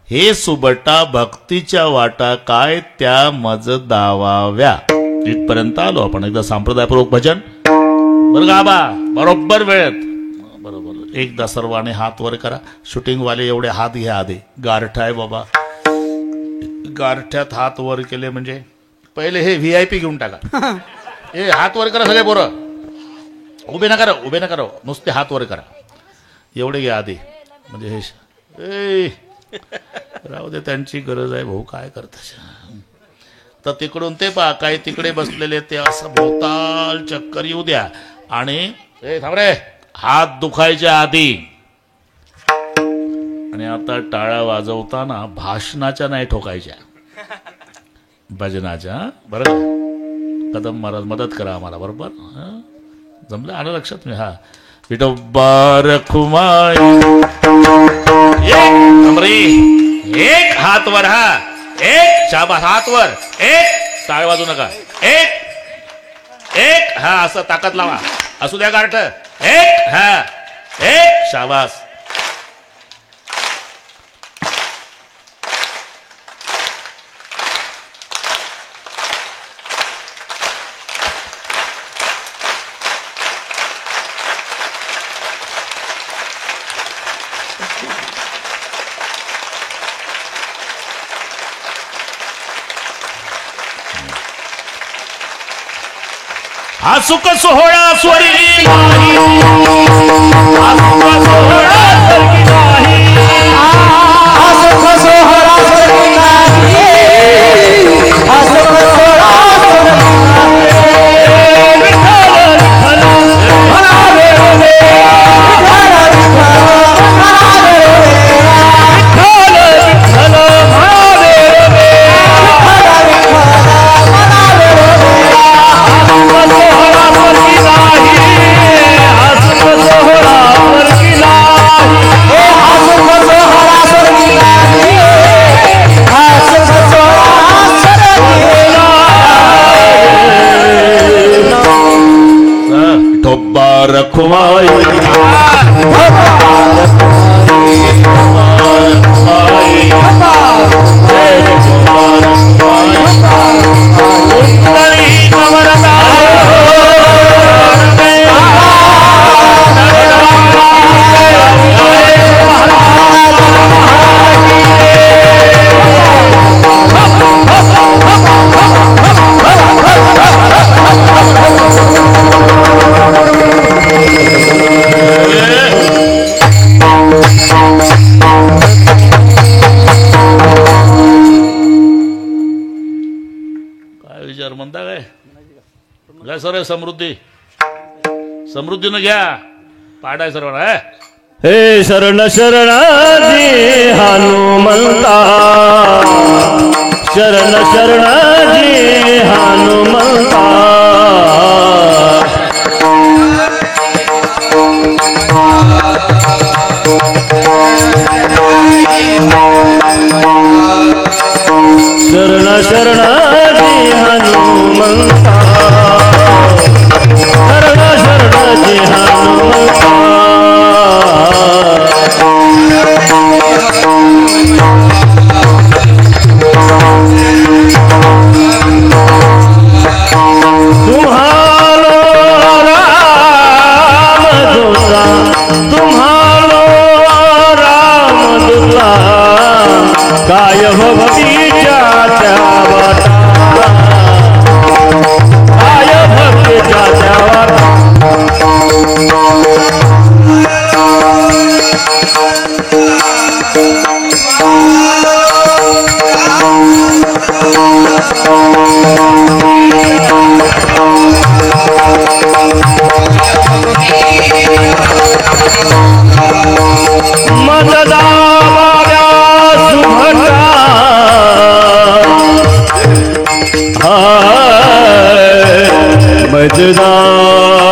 हे सुबटा भक्तीच्या वाटा काय त्या मज दावाव्या. इथपर्यंत आलो आपण. एकदा संप्रदायपूर्वक भजन बरं का बा, बरोबर वेळेत. बरोबर एकदा सर्वांनी हात वर करा. शूटिंगवाले एवढे हात घ्या आधी. गारठा आहे बाबा, गारठ्यात हात वर केले म्हणजे पहिले हे VIP घेऊन टाका. हे हात वर करा सगळे पोरं. उभे नका करा, उभे नका करा, नुसते हात वर करा. एवढे घ्या आधी म्हणजे हे राहू दे, त्यांची गरज आहे भाऊ. काय करता तर तिकडून ते पहा, काय तिकडे बसलेले ते असं भोवताल चक्कर येऊ द्या. आणि थांब रे, हात दुखायच्या आधी. आणि आता टाळ्या वाजवताना भाषणाच्या नाही ठोकायच्या, भजनाच्या. बरं कदम महाराज मदत करा आम्हाला. बरोबर जमलं, आलं लक्षात मी. हा विठोबा रखुमाई. एक हात वर. हा एक शाबास, हात वर. एक टाळ वाजू नका. एक हा असं ताकद लावा. असू द्या गारठ. एक हा एक शाबास. हा सुख सोहळा स्वर्गी नाही, हा सुख सोहळा स्वर्गी नाही, हा सुख सोहळा स्वर्गी नाही, हा सुख सोहळा स्वर्गी नाही. विठ्ठल विठ्ठल म्हणावे रे, विठ्ठल विठ्ठल म्हणावे रे, विठ्ठल विठ्ठल म्हणावे रे, विठ्ठल विठ्ठल म्हणावे रे. सोहळा स्वर्गी नाही, हा सुख सोहळा स्वर्गी नाही. हा सुख सोहळा स्वर्गी नाही, हा सुख सोहळा स्वर्गी नाही. ठोबा रखवाई काय विचार म्हणता काय काय सर समृद्धी समृद्धीनं घ्या पाडाय सर्व हे शरण शरणाजी हनुमंता, शरण शरणाजी हनुमंता. शरण शरणाजी हनुमंता, शरण शरणाजी हनुमंता. तुम्हारो राम दूता, तुम्हारो राम दूता, काय हो भक्तीच्या वाटा, काय भक्तीच्या वाटा. मजदाव्या सुभटा, मजदाव्या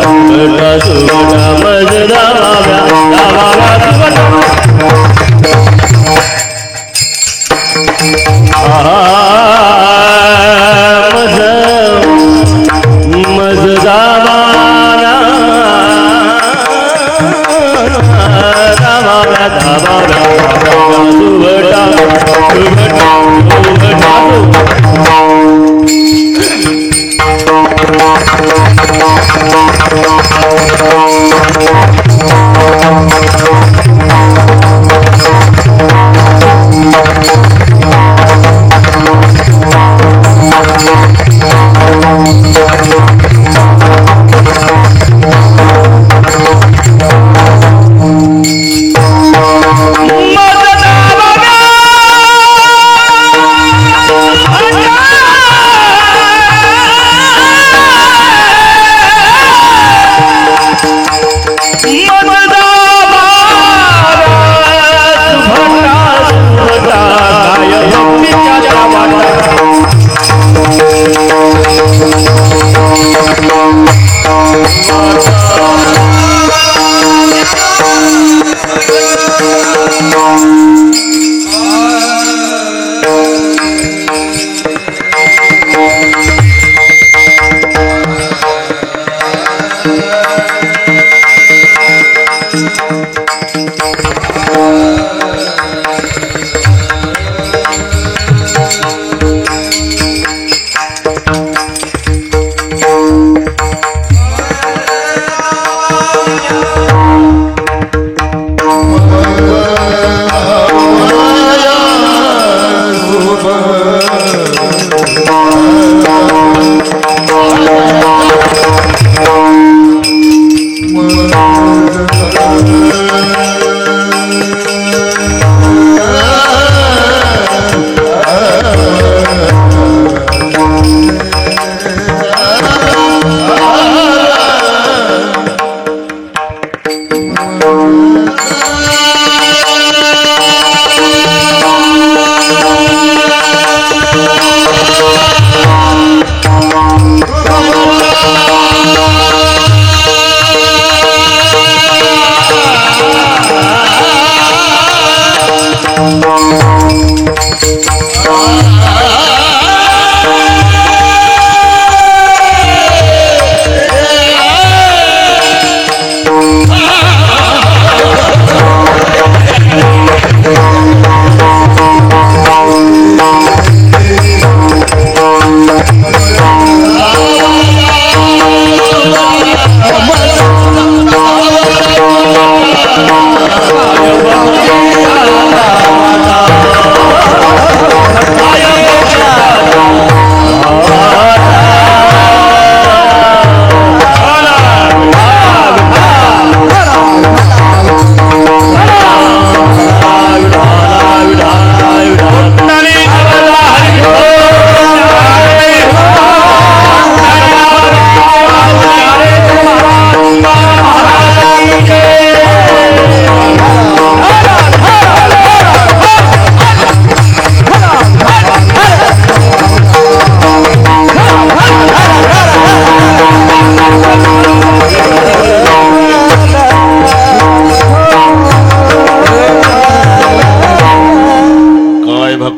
सुभटा, सुभटा मजदाव्या सुभटा. मजदावाना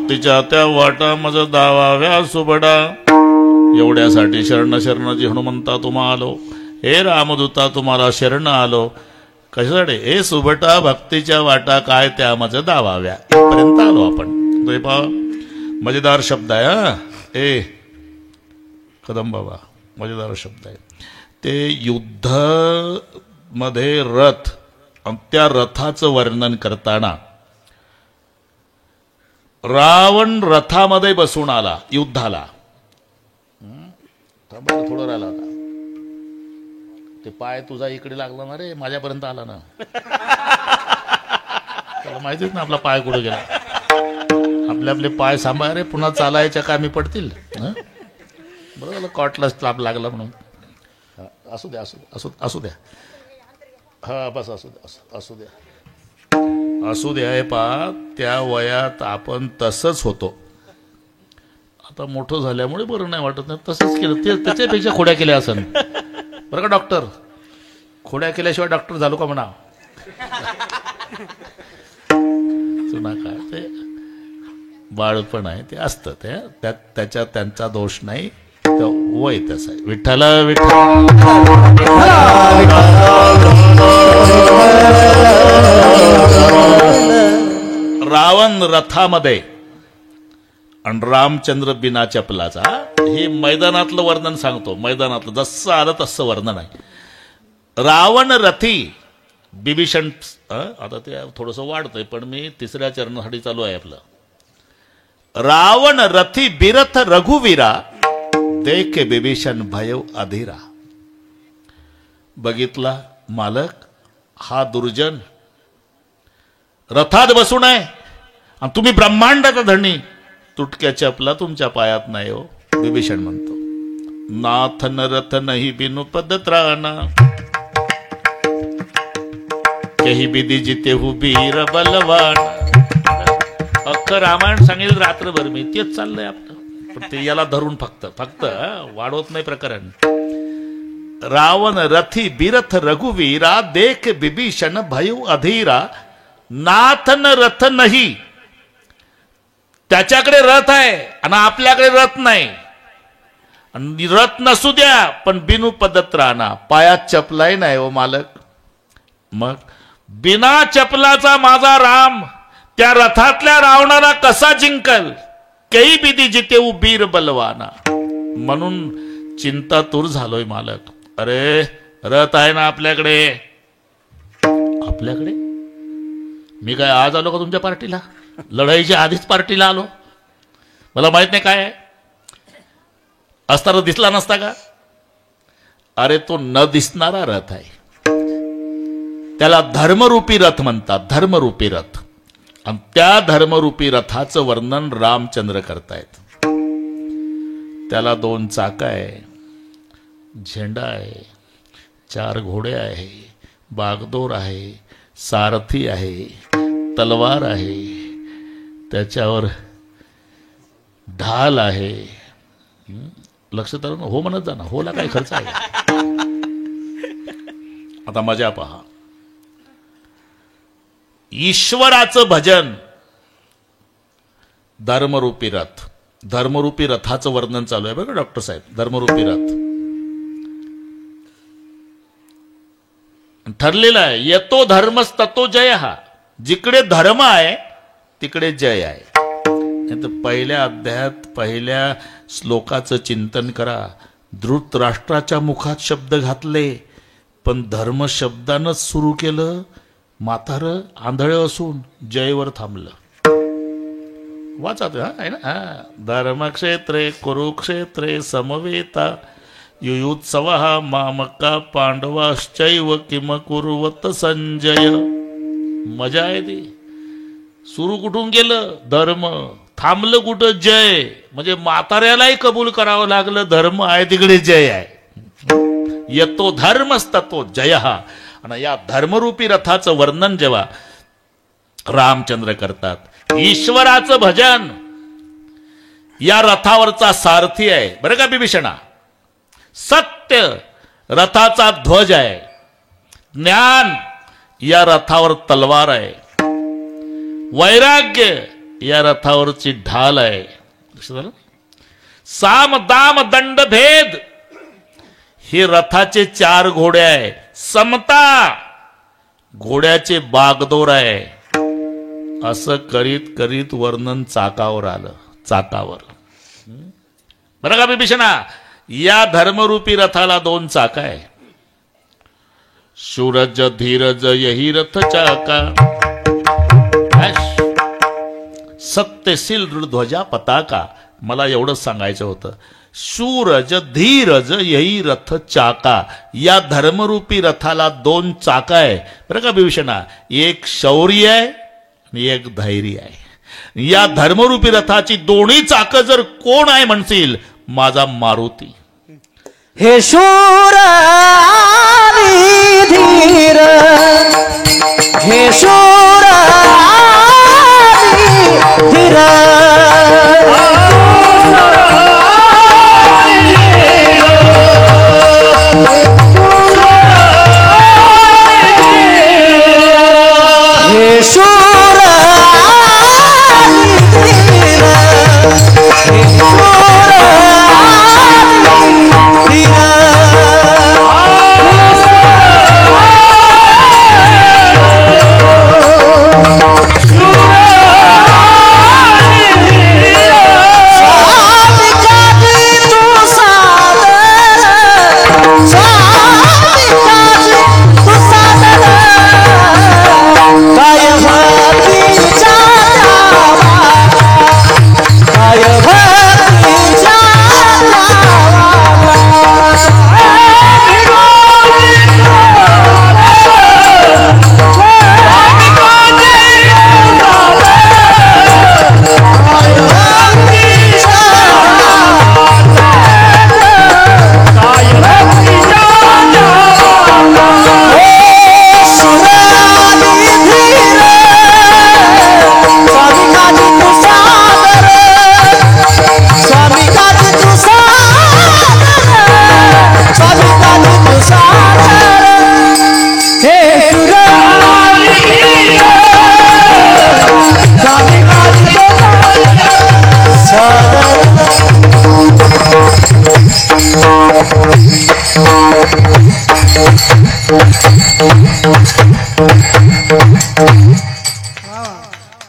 भक्तीच्या त्या वाटा मज दावाव्या सुबडा. एवढ्यासाठी शरण शरणजी हनुमंता तुम्हा आलो. हे रामदूता तुम्हाला शरण आलो. कशासाठी? हे सुबटा भक्तीच्या वाटा काय त्या मज दावाव्या. इथपर्यंत आलो आपण. तो पहा मजेदार शब्द आहे. हा ए कदम बाबा मजेदार शब्द आहे. ते युद्ध मध्ये रथ आणि त्या रथाचं वर्णन करताना रावण रथामध्ये बसून आला युद्धाला. थोडं राहिला होता. ते पाय तुझा इकडे लागला ना रे, माझ्यापर्यंत आला ना. त्याला माहितीच ना आपला पाय कुठे गेला. आपले आपले पाय सांभाळ रे, पुन्हा चालायच्या कामी पडतील. बरोबर कॉटला स्लाप लागला म्हणून. असू द्या असू द्या. हा बस असू द्या असू द्या. हे पा त्या वयात आपण तसंच होतो. आता मोठं झाल्यामुळे बरं नाही वाटत नाही. तसंच केलं ते त्याच्यापेक्षा खोड्या केल्या असन. बरं का डॉक्टर? खोड्या केल्याशिवाय डॉक्टर झालो का म्हणा. तुला काय ते बाळपण आहे ते असतं. त्याच्यात त्यांचा दोष नाही. वय तसं आहे. विठ्ठल रावण रथामध्ये आणि रामचंद्र बिना चपलाचा. हे मैदानातलं वर्णन सांगतो. मैदानातलं जसं आलं तसं वर्णन आहे. रावण रथी बिभीषण. आता ते थोडंसं वाढतंय पण मी तिसऱ्या चरणासाठी चालू आहे आपलं. रावण रथी बिरथ रघुवीरा देख बिभीषण भयव अधीरा. बघितला मालक हा दुर्जन रथात बसून आहे आणि तुम्ही ब्रह्मांडाचा धणी. तुटक्या चपला तुमच्या पायात नाही हो. बिभीषण म्हणतो नाथ न रथ नाही बिनु पदत राहना. कही बिदी जिते हु बीर बलवान. अख्खं रामायण सांगेल रात्रभर मी. तेच चाललंय आपलं. पण ते याला धरून फक्त वाढवत नाही प्रकरण. रावण रथी बिरथ रघुवीरा देख बिभीषण भयउ अधीरा. नाथ न रथ नाही. त्याच्याकडे रथ आहे आणि आपल्याकडे रथ नाही. आणि रथ नसू द्या पण बिनु पदत राहणार. पायात चपलाही नाही हो मालक. मग बिना चपलाचा माझा राम त्या रथातल्या रावणाला कसा जिंकल. कई बिदी जिते बीर बलवाना. म्हणून चिंतातूर झालोय मालक. अरे रथ आहे ना आपल्याकडे. मी काय आज आलो का तुमच्या पार्टीला? लढाईच्या आधीच पार्टीला आलो. मला माहित नाही काय आहे. असताना दिसला नसता का? अरे तो न दिसणारा रथ आहे. त्याला धर्मरूपी रथ म्हणतात. धर्मरूपी रथ. आणि त्या धर्मरूपी रथाचं वर्णन रामचंद्र करतायत. त्याला 2 चाकं आहे, झेंडा आहे, 4 घोडे आहे, बागदोर आहे, सारथी आहे, तलवार आहे, त्याच्यावर ढाल आहे. लक्ष तर हो म्हणत जा ना. होला काय खर्च आहे. आता मजा पहा. ईश्वराचं भजन धर्मरूपी रथ. धर्मरूपी रथाचं वर्णन चालू आहे बघा डॉक्टर साहेब. धर्मरूपी रथ ठरलेला आहे. येतो धर्मस ततो जय. हा जिकडे धर्म आहे तिकडे जय आहे. पहिल्या अध्यायात पहिल्या श्लोकाचं चिंतन करा. धृतराष्ट्राच्या मुखात शब्द घातले पण धर्म शब्दानंच सुरू केलं. म्हातारं आंधळं असून जयवर थांबलं. वाचा आहे ना. धर्मक्षेत्रे कुरुक्षेत्रे समवेता युयुत्सव मामका पांडवाश्चैव किम कुर्वत संजय. मजा आहे ती. सुरू कुठून केलं? धर्म. थांबलं कुठं? जय. म्हणजे म्हाताऱ्यालाही कबूल करावं लागलं धर्म आहे तिकडे जय आहे. येतो धर्मस्ततो जय. आणि या धर्मरूपी रथाचं वर्णन जेव्हा रामचंद्र करतात. ईश्वराचं भजन या रथावरचा सारथी आहे बरं का बिभीषणा. सत्य रथाचा ध्वज आहे. ज्ञान या रथावर तलवार आहे. वैराग्य या रथावरची ढाल आहे. लक्षात झालं? साम दाम दंड भेद हे रथाचे 4 घोडे आहे. समता घोड्याचे बागदोर आहे. असं करीत करीत वर्णन चाकावर आलं. चाकावर बरं का विभीषणा, या धर्मरूपी रथाला 2 चाक आहे. शूरज धीरज यही रथ चाका, सत्यशील ध्वजा पताका. मला एवढंच सांगायचं होतं. शूरज धीरज यही रथ चाका, या धर्मरूपी रथाला 2 चाका आहे. बरं का विभीषणा, एक शौर्य आहे आणि एक धैर्य आहे. या धर्मरूपी रथाची दोन्ही चाकं जर कोण आहे म्हणशील, माझा मारुती. हे शूर आणि धीर, हे शूर आणि धीर, हे शूर आणि धीर, हे शूर आणि धीर.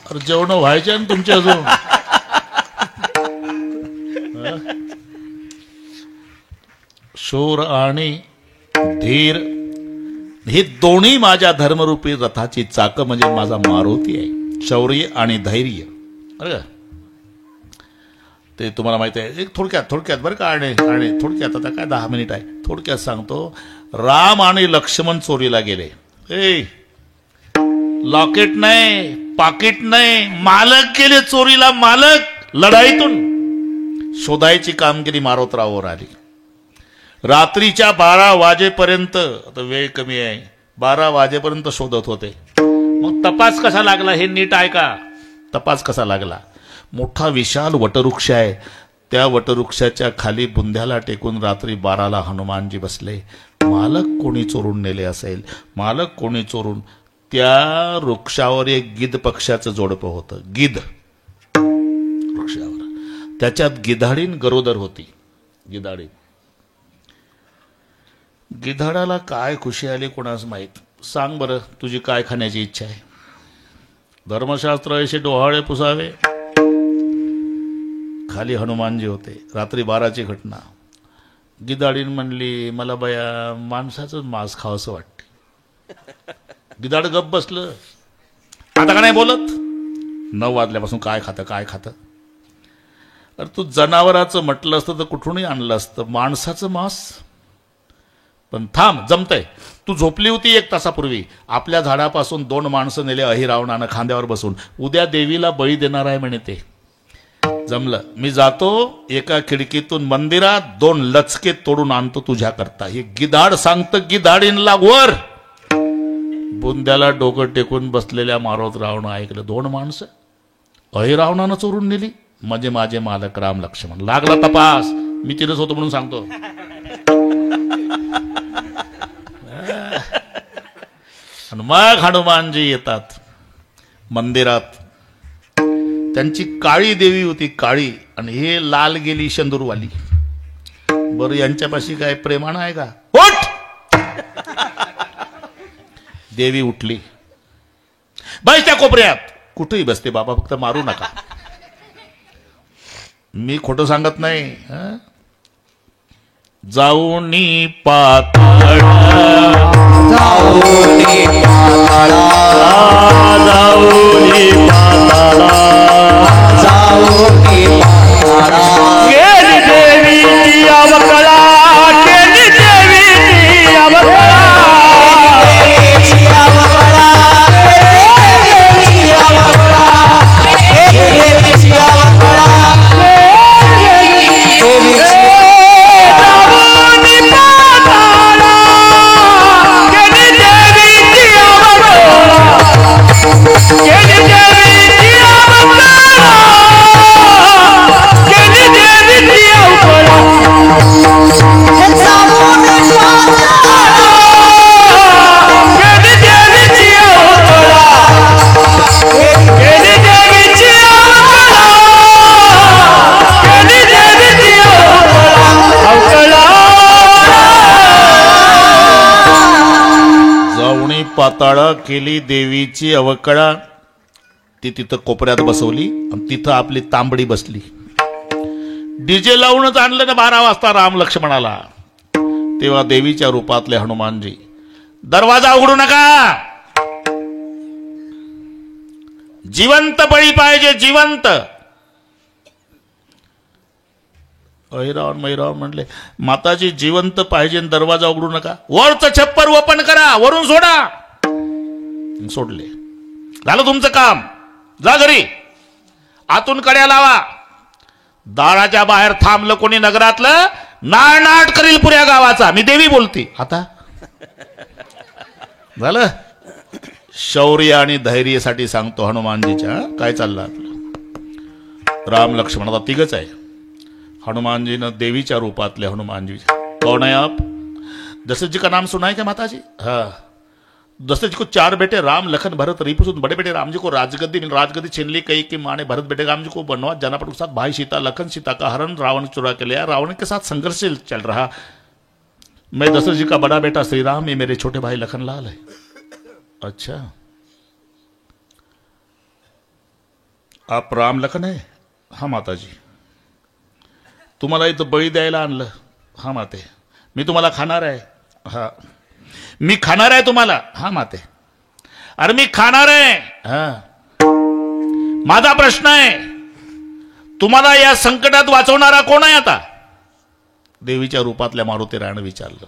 अरे जेवण व्हायचे ना तुमच्या अजून. शूर आणि धीर ही दोन्ही माझ्या धर्मरूपी रथाची चाकं म्हणजे माझा मारुती आहे. शौर्य आणि धैर्य. बरं का, ते तुम्हाला माहिती आहे. एक थोडक्यात बरं का, आणि थोडक्यात, आता काय 10 मिनिट आहे, थोडक्यात सांगतो. राम आणि लक्ष्मण चोरीला गेले. लॉकेट नाही, पाकिट नाही, मालक गेले चोरीला. मालक लढाईतून शोधायची कामगिरी मारोतरावर आली. रात्रीच्या 12 वाजेपर्यंत, आता वेळ कमी आहे, 12 वाजेपर्यंत शोधत होते. मग तपास कसा लागला हे नीट ऐका. तपास कसा लागला. मोठा विशाल वटवृक्ष आहे. त्या वटवृक्षाच्या खाली बुंध्याला टेकून रात्री 12ला हनुमानजी बसले. मालक कोणी चोरून नेले असेल. मालक कोणी चोरून. त्या वृक्षावर एक गिध पक्षाचं जोडपं होतं. गिध वृक्षावर, त्याच्यात गिधाडीन गरोदर होती. गिधाडी, गिधाडाला काय खुशी आली कोणास माहीत. सांग बरं, तुझी काय खाण्याची इच्छा आहे. धर्मशास्त्र असे डोहाळे पुसावे. खाली हनुमानजी होते. रात्री 12ची घटना. गिधाडीन म्हणली, मला बया माणसाचं मांस खावंसं वाटते. गिधाड गप बसलं. आता का नाही बोलत. 9 वाजल्यापासून काय खातं. अरे तू जनावराचं म्हटलं असतं तर कुठूनही आणलं असतं. माणसाचं मांस. पण थांब, जमतंय. तू झोपली होती 1 तासापूर्वी. आपल्या झाडापासून 2 माणसं नेले अहिरावणानं खांद्यावर बसून. उद्या देवीला बळी देणार आहे म्हणे ते. जमलं. मी जातो एका खिडकीतून मंदिरात 2 लचके तोडून आणतो तुझ्याकरता. हे गिधाड सांगतं गिधाडींना वर. बुंद्याला डोकं टेकून बसलेल्या मारोतरावनं ऐकलं. 2 माणसं अहिरावणानं चोरून नेली म्हणजे माझे मालक राम लक्ष्मण. लागला तपास. मी तिथंच होतो म्हणून सांगतो. आणि मग हनुमानजी येतात मंदिरात. त्यांची काळी देवी होती, काळी, आणि हे लाल गेली शेंदूरवाली. बरं यांच्यापाशी काय प्रेमानं आहे का? उठ. देवी उठली. बस त्या कोपऱ्यात. कुठेही बसते बाबा, फक्त मारू नका. मी खोटं सांगत नाही. जाऊनी पाताळ, जाऊनी पाताळा, जाऊनी पाताळा, जाऊनी पाताळा, केली देवीची अवकळा, केली देवीची अवकळा, देवीची अवकळा, देवीची अवकळा, देवीची अवकळा, देवीची जाऊनी पाताळा, केली देवीची अवकळा, केली देवीची अवकळा, केली देवीची अवकळा, हे जाऊनी पाताळा, केली देवीची अवकळा, केली देवीची अवकळा, केली देवीची अवकळा. जाऊनी पाताळ केली देवीची अवकळा. ती तिथं कोपऱ्यात बसवली आणि तिथं आपली तांबडी बसली. डीजे लावूनच आणलं ना 12 वाजता राम लक्ष्मणाला. तेव्हा देवीच्या रूपातले हनुमानजी, दरवाजा उघडू नका, जिवंत बळी पाहिजे, जिवंत. अहिरावण मैरावण म्हणले, माताजी जिवंत पाहिजे, दरवाजा उघडू नका, वरचं छप्पर ओपन करा, वरून सोडा. सोडले. झालं तुमचं काम, जा घरी. आतून कड्या लावा. दाराच्या बाहेर थांबलं कोणी नगरातलं, नाट करील पुऱ्या गावाचा. मी देवी बोलते आता. झालं. शौर्य आणि धैर्यासाठी सांगतो हनुमानजीच्या. काय चाललं आपलं? राम लक्ष्मण आता तिघच आहे. हनुमानजीनं देवीच्या रूपातले हनुमानजी. कौन है आप? दशरथ जी का नाम सुना है क्या माताजी? हाँ. दशरथ जी को 4 बेटे राम लखन भरत रिपुसुन. बड़े बेटे राम जी को राजगद्दी छीन ली. कई की माँ ने भरत बेटे राम जी को वनवास जाना पड़ा. साथ भाई सीता लखन, सीता का हरण रावण चुरा के लिया. रावण के साथ संघर्ष चल रहा. मैं दशरथ जी का बड़ा बेटा श्री राम, ये मेरे छोटे भाई लखन लाल है. अच्छा, आप राम लखन है? हाँ माताजी. तुम्हाला इथं बळी द्यायला आणलं? हा माते. मी तुम्हाला खाणार आहे? हा. मी खाणार आहे तुम्हाला? हा माते. अरे मी खाणार आहे. हा. माझा प्रश्न आहे, तुम्हाला या संकटात वाचवणारा कोण आहे आता? देवीच्या रूपातल्या मारुती रायानं विचारलं.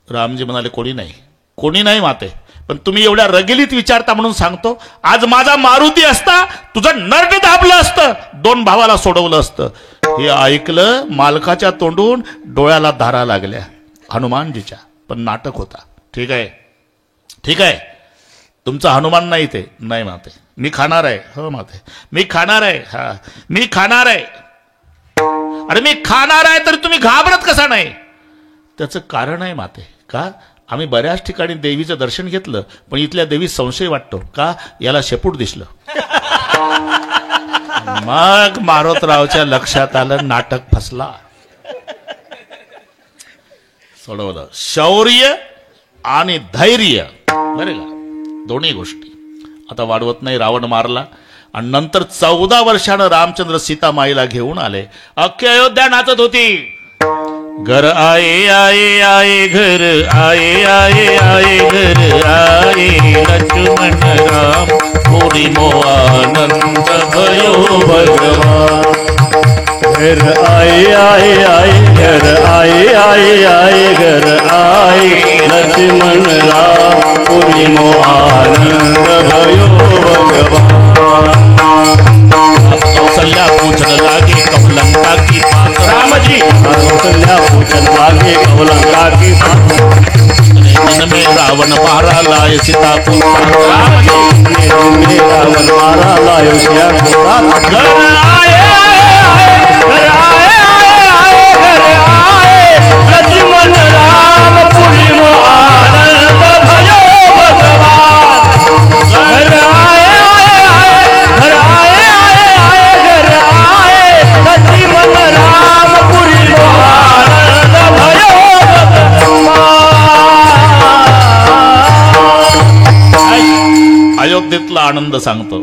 रामजी म्हणाले, कोणी नाही. कोणी नाही माते, पण तुम्ही एवढ्या रगिलीत विचारता म्हणून सांगतो. आज माझा मारुती असता तुझं नरड दाबलं असतं, 2 भावाला सोडवलं असतं. हे ऐकलं मालकाच्या तोंडून डोळ्याला धारा लागल्या हनुमानजीच्या. पण नाटक होता. ठीक आहे, ठीक आहे, तुमचा हनुमान नाही ते. नाही माते, मी खाणार आहे. हो माते, मी खाणार आहे. हा, मी खाणार आहे. अरे मी खाणार आहे तर तुम्ही घाबरत कसा नाही? त्याचं कारण आहे माते. का? आम्ही बऱ्याच ठिकाणी देवीचं दर्शन घेतलं, पण इथल्या देवी संशय वाटतो. का? याला शेपूट दिसलं. मग मारोतरावच्या लक्षात आलं, नाटक फसला. सोडवलं. शौर्य आणि धैर्य, बरे का, दोन्ही गोष्टी. आता वाढवत नाही. रावण मारला आणि नंतर 14 वर्षानं रामचंद्र सीता माईला घेऊन आले. अख्खी अयोध्या नाचत होती. घर आए आए आए घर आए आए आए घर आए लक्ष्मण राम पूरी मो आनंद भयो भगवान. घर आए आए आए घर आए आए आए घर आए लक्ष्मण राम पुरी मो आनंद भयो भगवान. कौशल्या पूछन लागे कमलंका की बात. राम जी कौशल्या पूछन लागे कमलंका की बात. दिन में रावण मारा लाए सीता को. राम जी ने रावण मारा लायो सीता को. घर आए घर आए आए घर आए लक्ष्मण राम पुरी मो आनंद भयो भगवान. घर आए घर आए आनंद सांगतो.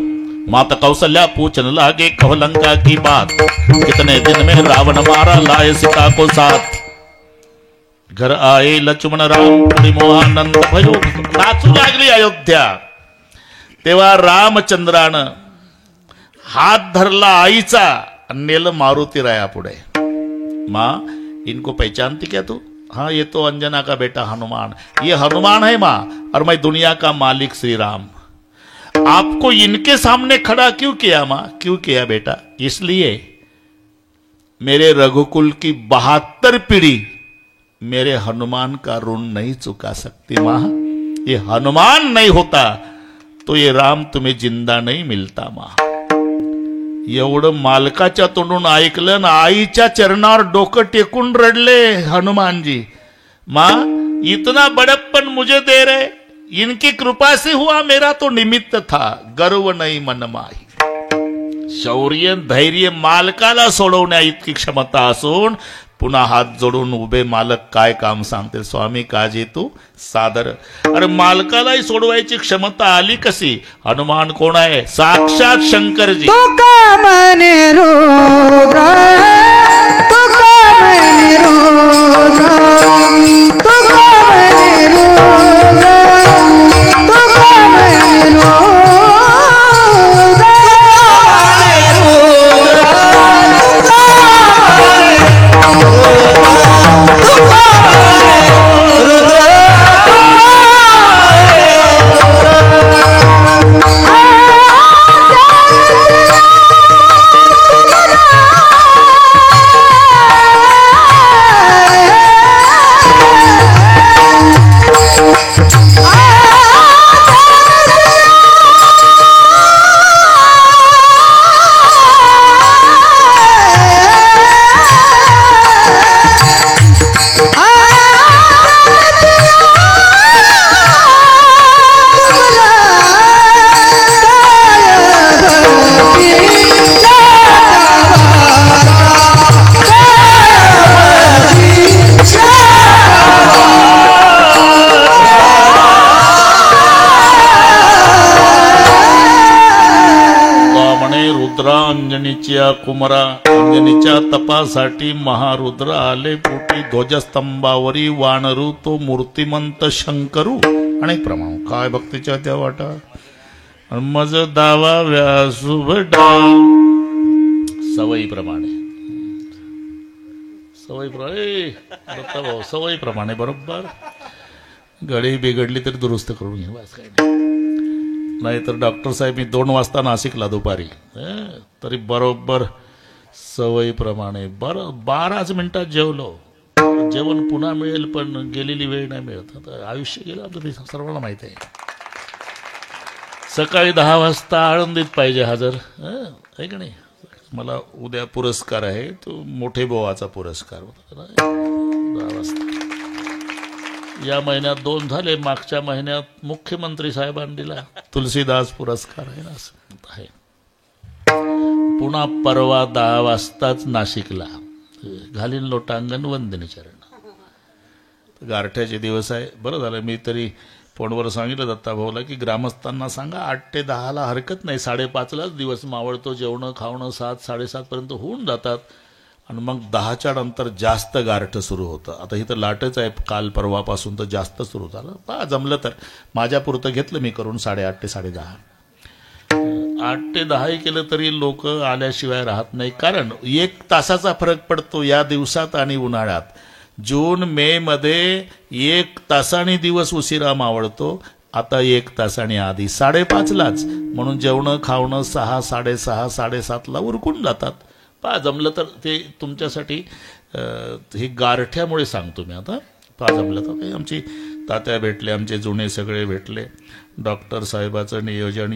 माता कौशल्या पूछन लागे कह लंका की बात, कितने दिन में रावण मारा लाए सीता को साथ. घर आए लक्ष्मण राम पुरी मोहानंद भयो. नाचू लागली अयोध्या. तेव्हा रामचंद्रानं हात धरला आईचा आणि नेलं मारुती राया पुढे. माँ इनको पहचानती क्या तू? हाँ ये तो अंजना का बेटा हनुमान. ये हनुमान है माँ, और मैं दुनिया का मालिक श्री राम. आपको इनके सामने खड़ा क्यों किया माँ? क्यों किया बेटा? इसलिए मेरे रघुकुल की 72 पीढ़ी मेरे हनुमान का ऋण नहीं चुका सकती माँ. ये हनुमान नहीं होता तो ये राम तुम्हें जिंदा नहीं मिलता माँ. एवढं मालकाच्या तोंडून ऐकलं ना, आईच्या चरणावर डोकं टेकून रडले हनुमानजी. माँ इतना बड़प्पन मुझे दे रहे, इनकी कृपा से हुआ, मेरा तो निमित्त था. गर्व नाही मन माही. शौर्य धैर्य मालकाला सोडवण्या इतकी क्षमता असून पुन्हा हात जोडून उभे मालक काय काम सांगतील. स्वामी काजी तू सादर. अरे मालकालाही सोडवायची क्षमता आली कशी? हनुमान कोण आहे? साक्षात शंकरजी. तुका मने रुद्र, तुका मने रुद्र, तुका मने रुद्र, तुका मने रुद्र. अंजनीच्या कुमरा. अंजनीच्या तपासाठी महारुद्र आले पोटी. ध्वजस्तंभावरी वानरू तो मूर्तिमंत शंकरू. अनेक प्रमाण काय भक्तीच्या त्या वाटा. मज दावा व्यासुभटा. सवयीप्रमाणे भाऊ सवयीप्रमाणे बरोबर. घडी बिघडली तरी दुरुस्त करून घेऊ, असं काही नाही. नाहीतर डॉक्टर साहेब मी 2 वाजता नाशिकला दुपारी, तरी बरोबर सवयीप्रमाणे 12 मिनिटात जेवलो. जेवण पुन्हा मिळेल पण गेलेली वेळ नाही मिळत. तर आयुष्य गेलं आपलं, सर्वांना माहिती आहे. सकाळी 10 वाजता आळंदीत पाहिजे हजर, आहे का नाही. मला उद्या पुरस्कार आहे, तो मोठे बोवाचा पुरस्कार होता. 10 वाजता. या महिन्यात 2 झाले. मागच्या महिन्यात मुख्यमंत्री साहेबांनी दिला तुलसीदास पुरस्कार आहे ना, असं आहे. पुन्हा परवा 10 वाजताच नाशिकला घालीन लोटांगण वंदनी चरण. गारठ्याचे दिवस आहे. बरं झालं मी तरी फोनवर सांगितलं दत्ता भाऊला की ग्रामस्थांना सांगा 8 ते 10ला हरकत नाही. 5:30लाच दिवस मावळतो. जेवणं खावणं 7-7:30 पर्यंत होऊन जातात आणि मग 10च्या नंतर जास्त गारठं सुरू होतं. आता इथं लाटच आहे, काल परवापासून तर जास्त सुरू झालं. जमलं तर माझ्यापुरतं घेतलं मी करून 8:30 ते 10:30. 8 ते 10 केलं तरी लोक आल्याशिवाय राहत नाही. कारण 1 तासाचा फरक पडतो या दिवसात आणि उन्हाळ्यात. जून मे मध्ये 1 तासाने दिवस उशिरा मावळतो. आता 1 तासाने आधी 5:30लाच. म्हणून जेवणं खावणं 6, 6:30, 7:30ला उरकून जातात. जमलं तर ते तुमच्यासाठी हे गारठ्यामुळे सांगतो मी. आता जमलं तर काही आमची तात्या भेटले, आमचे जुने सगळे भेटले. डॉक्टर साहेबाचं नियोजन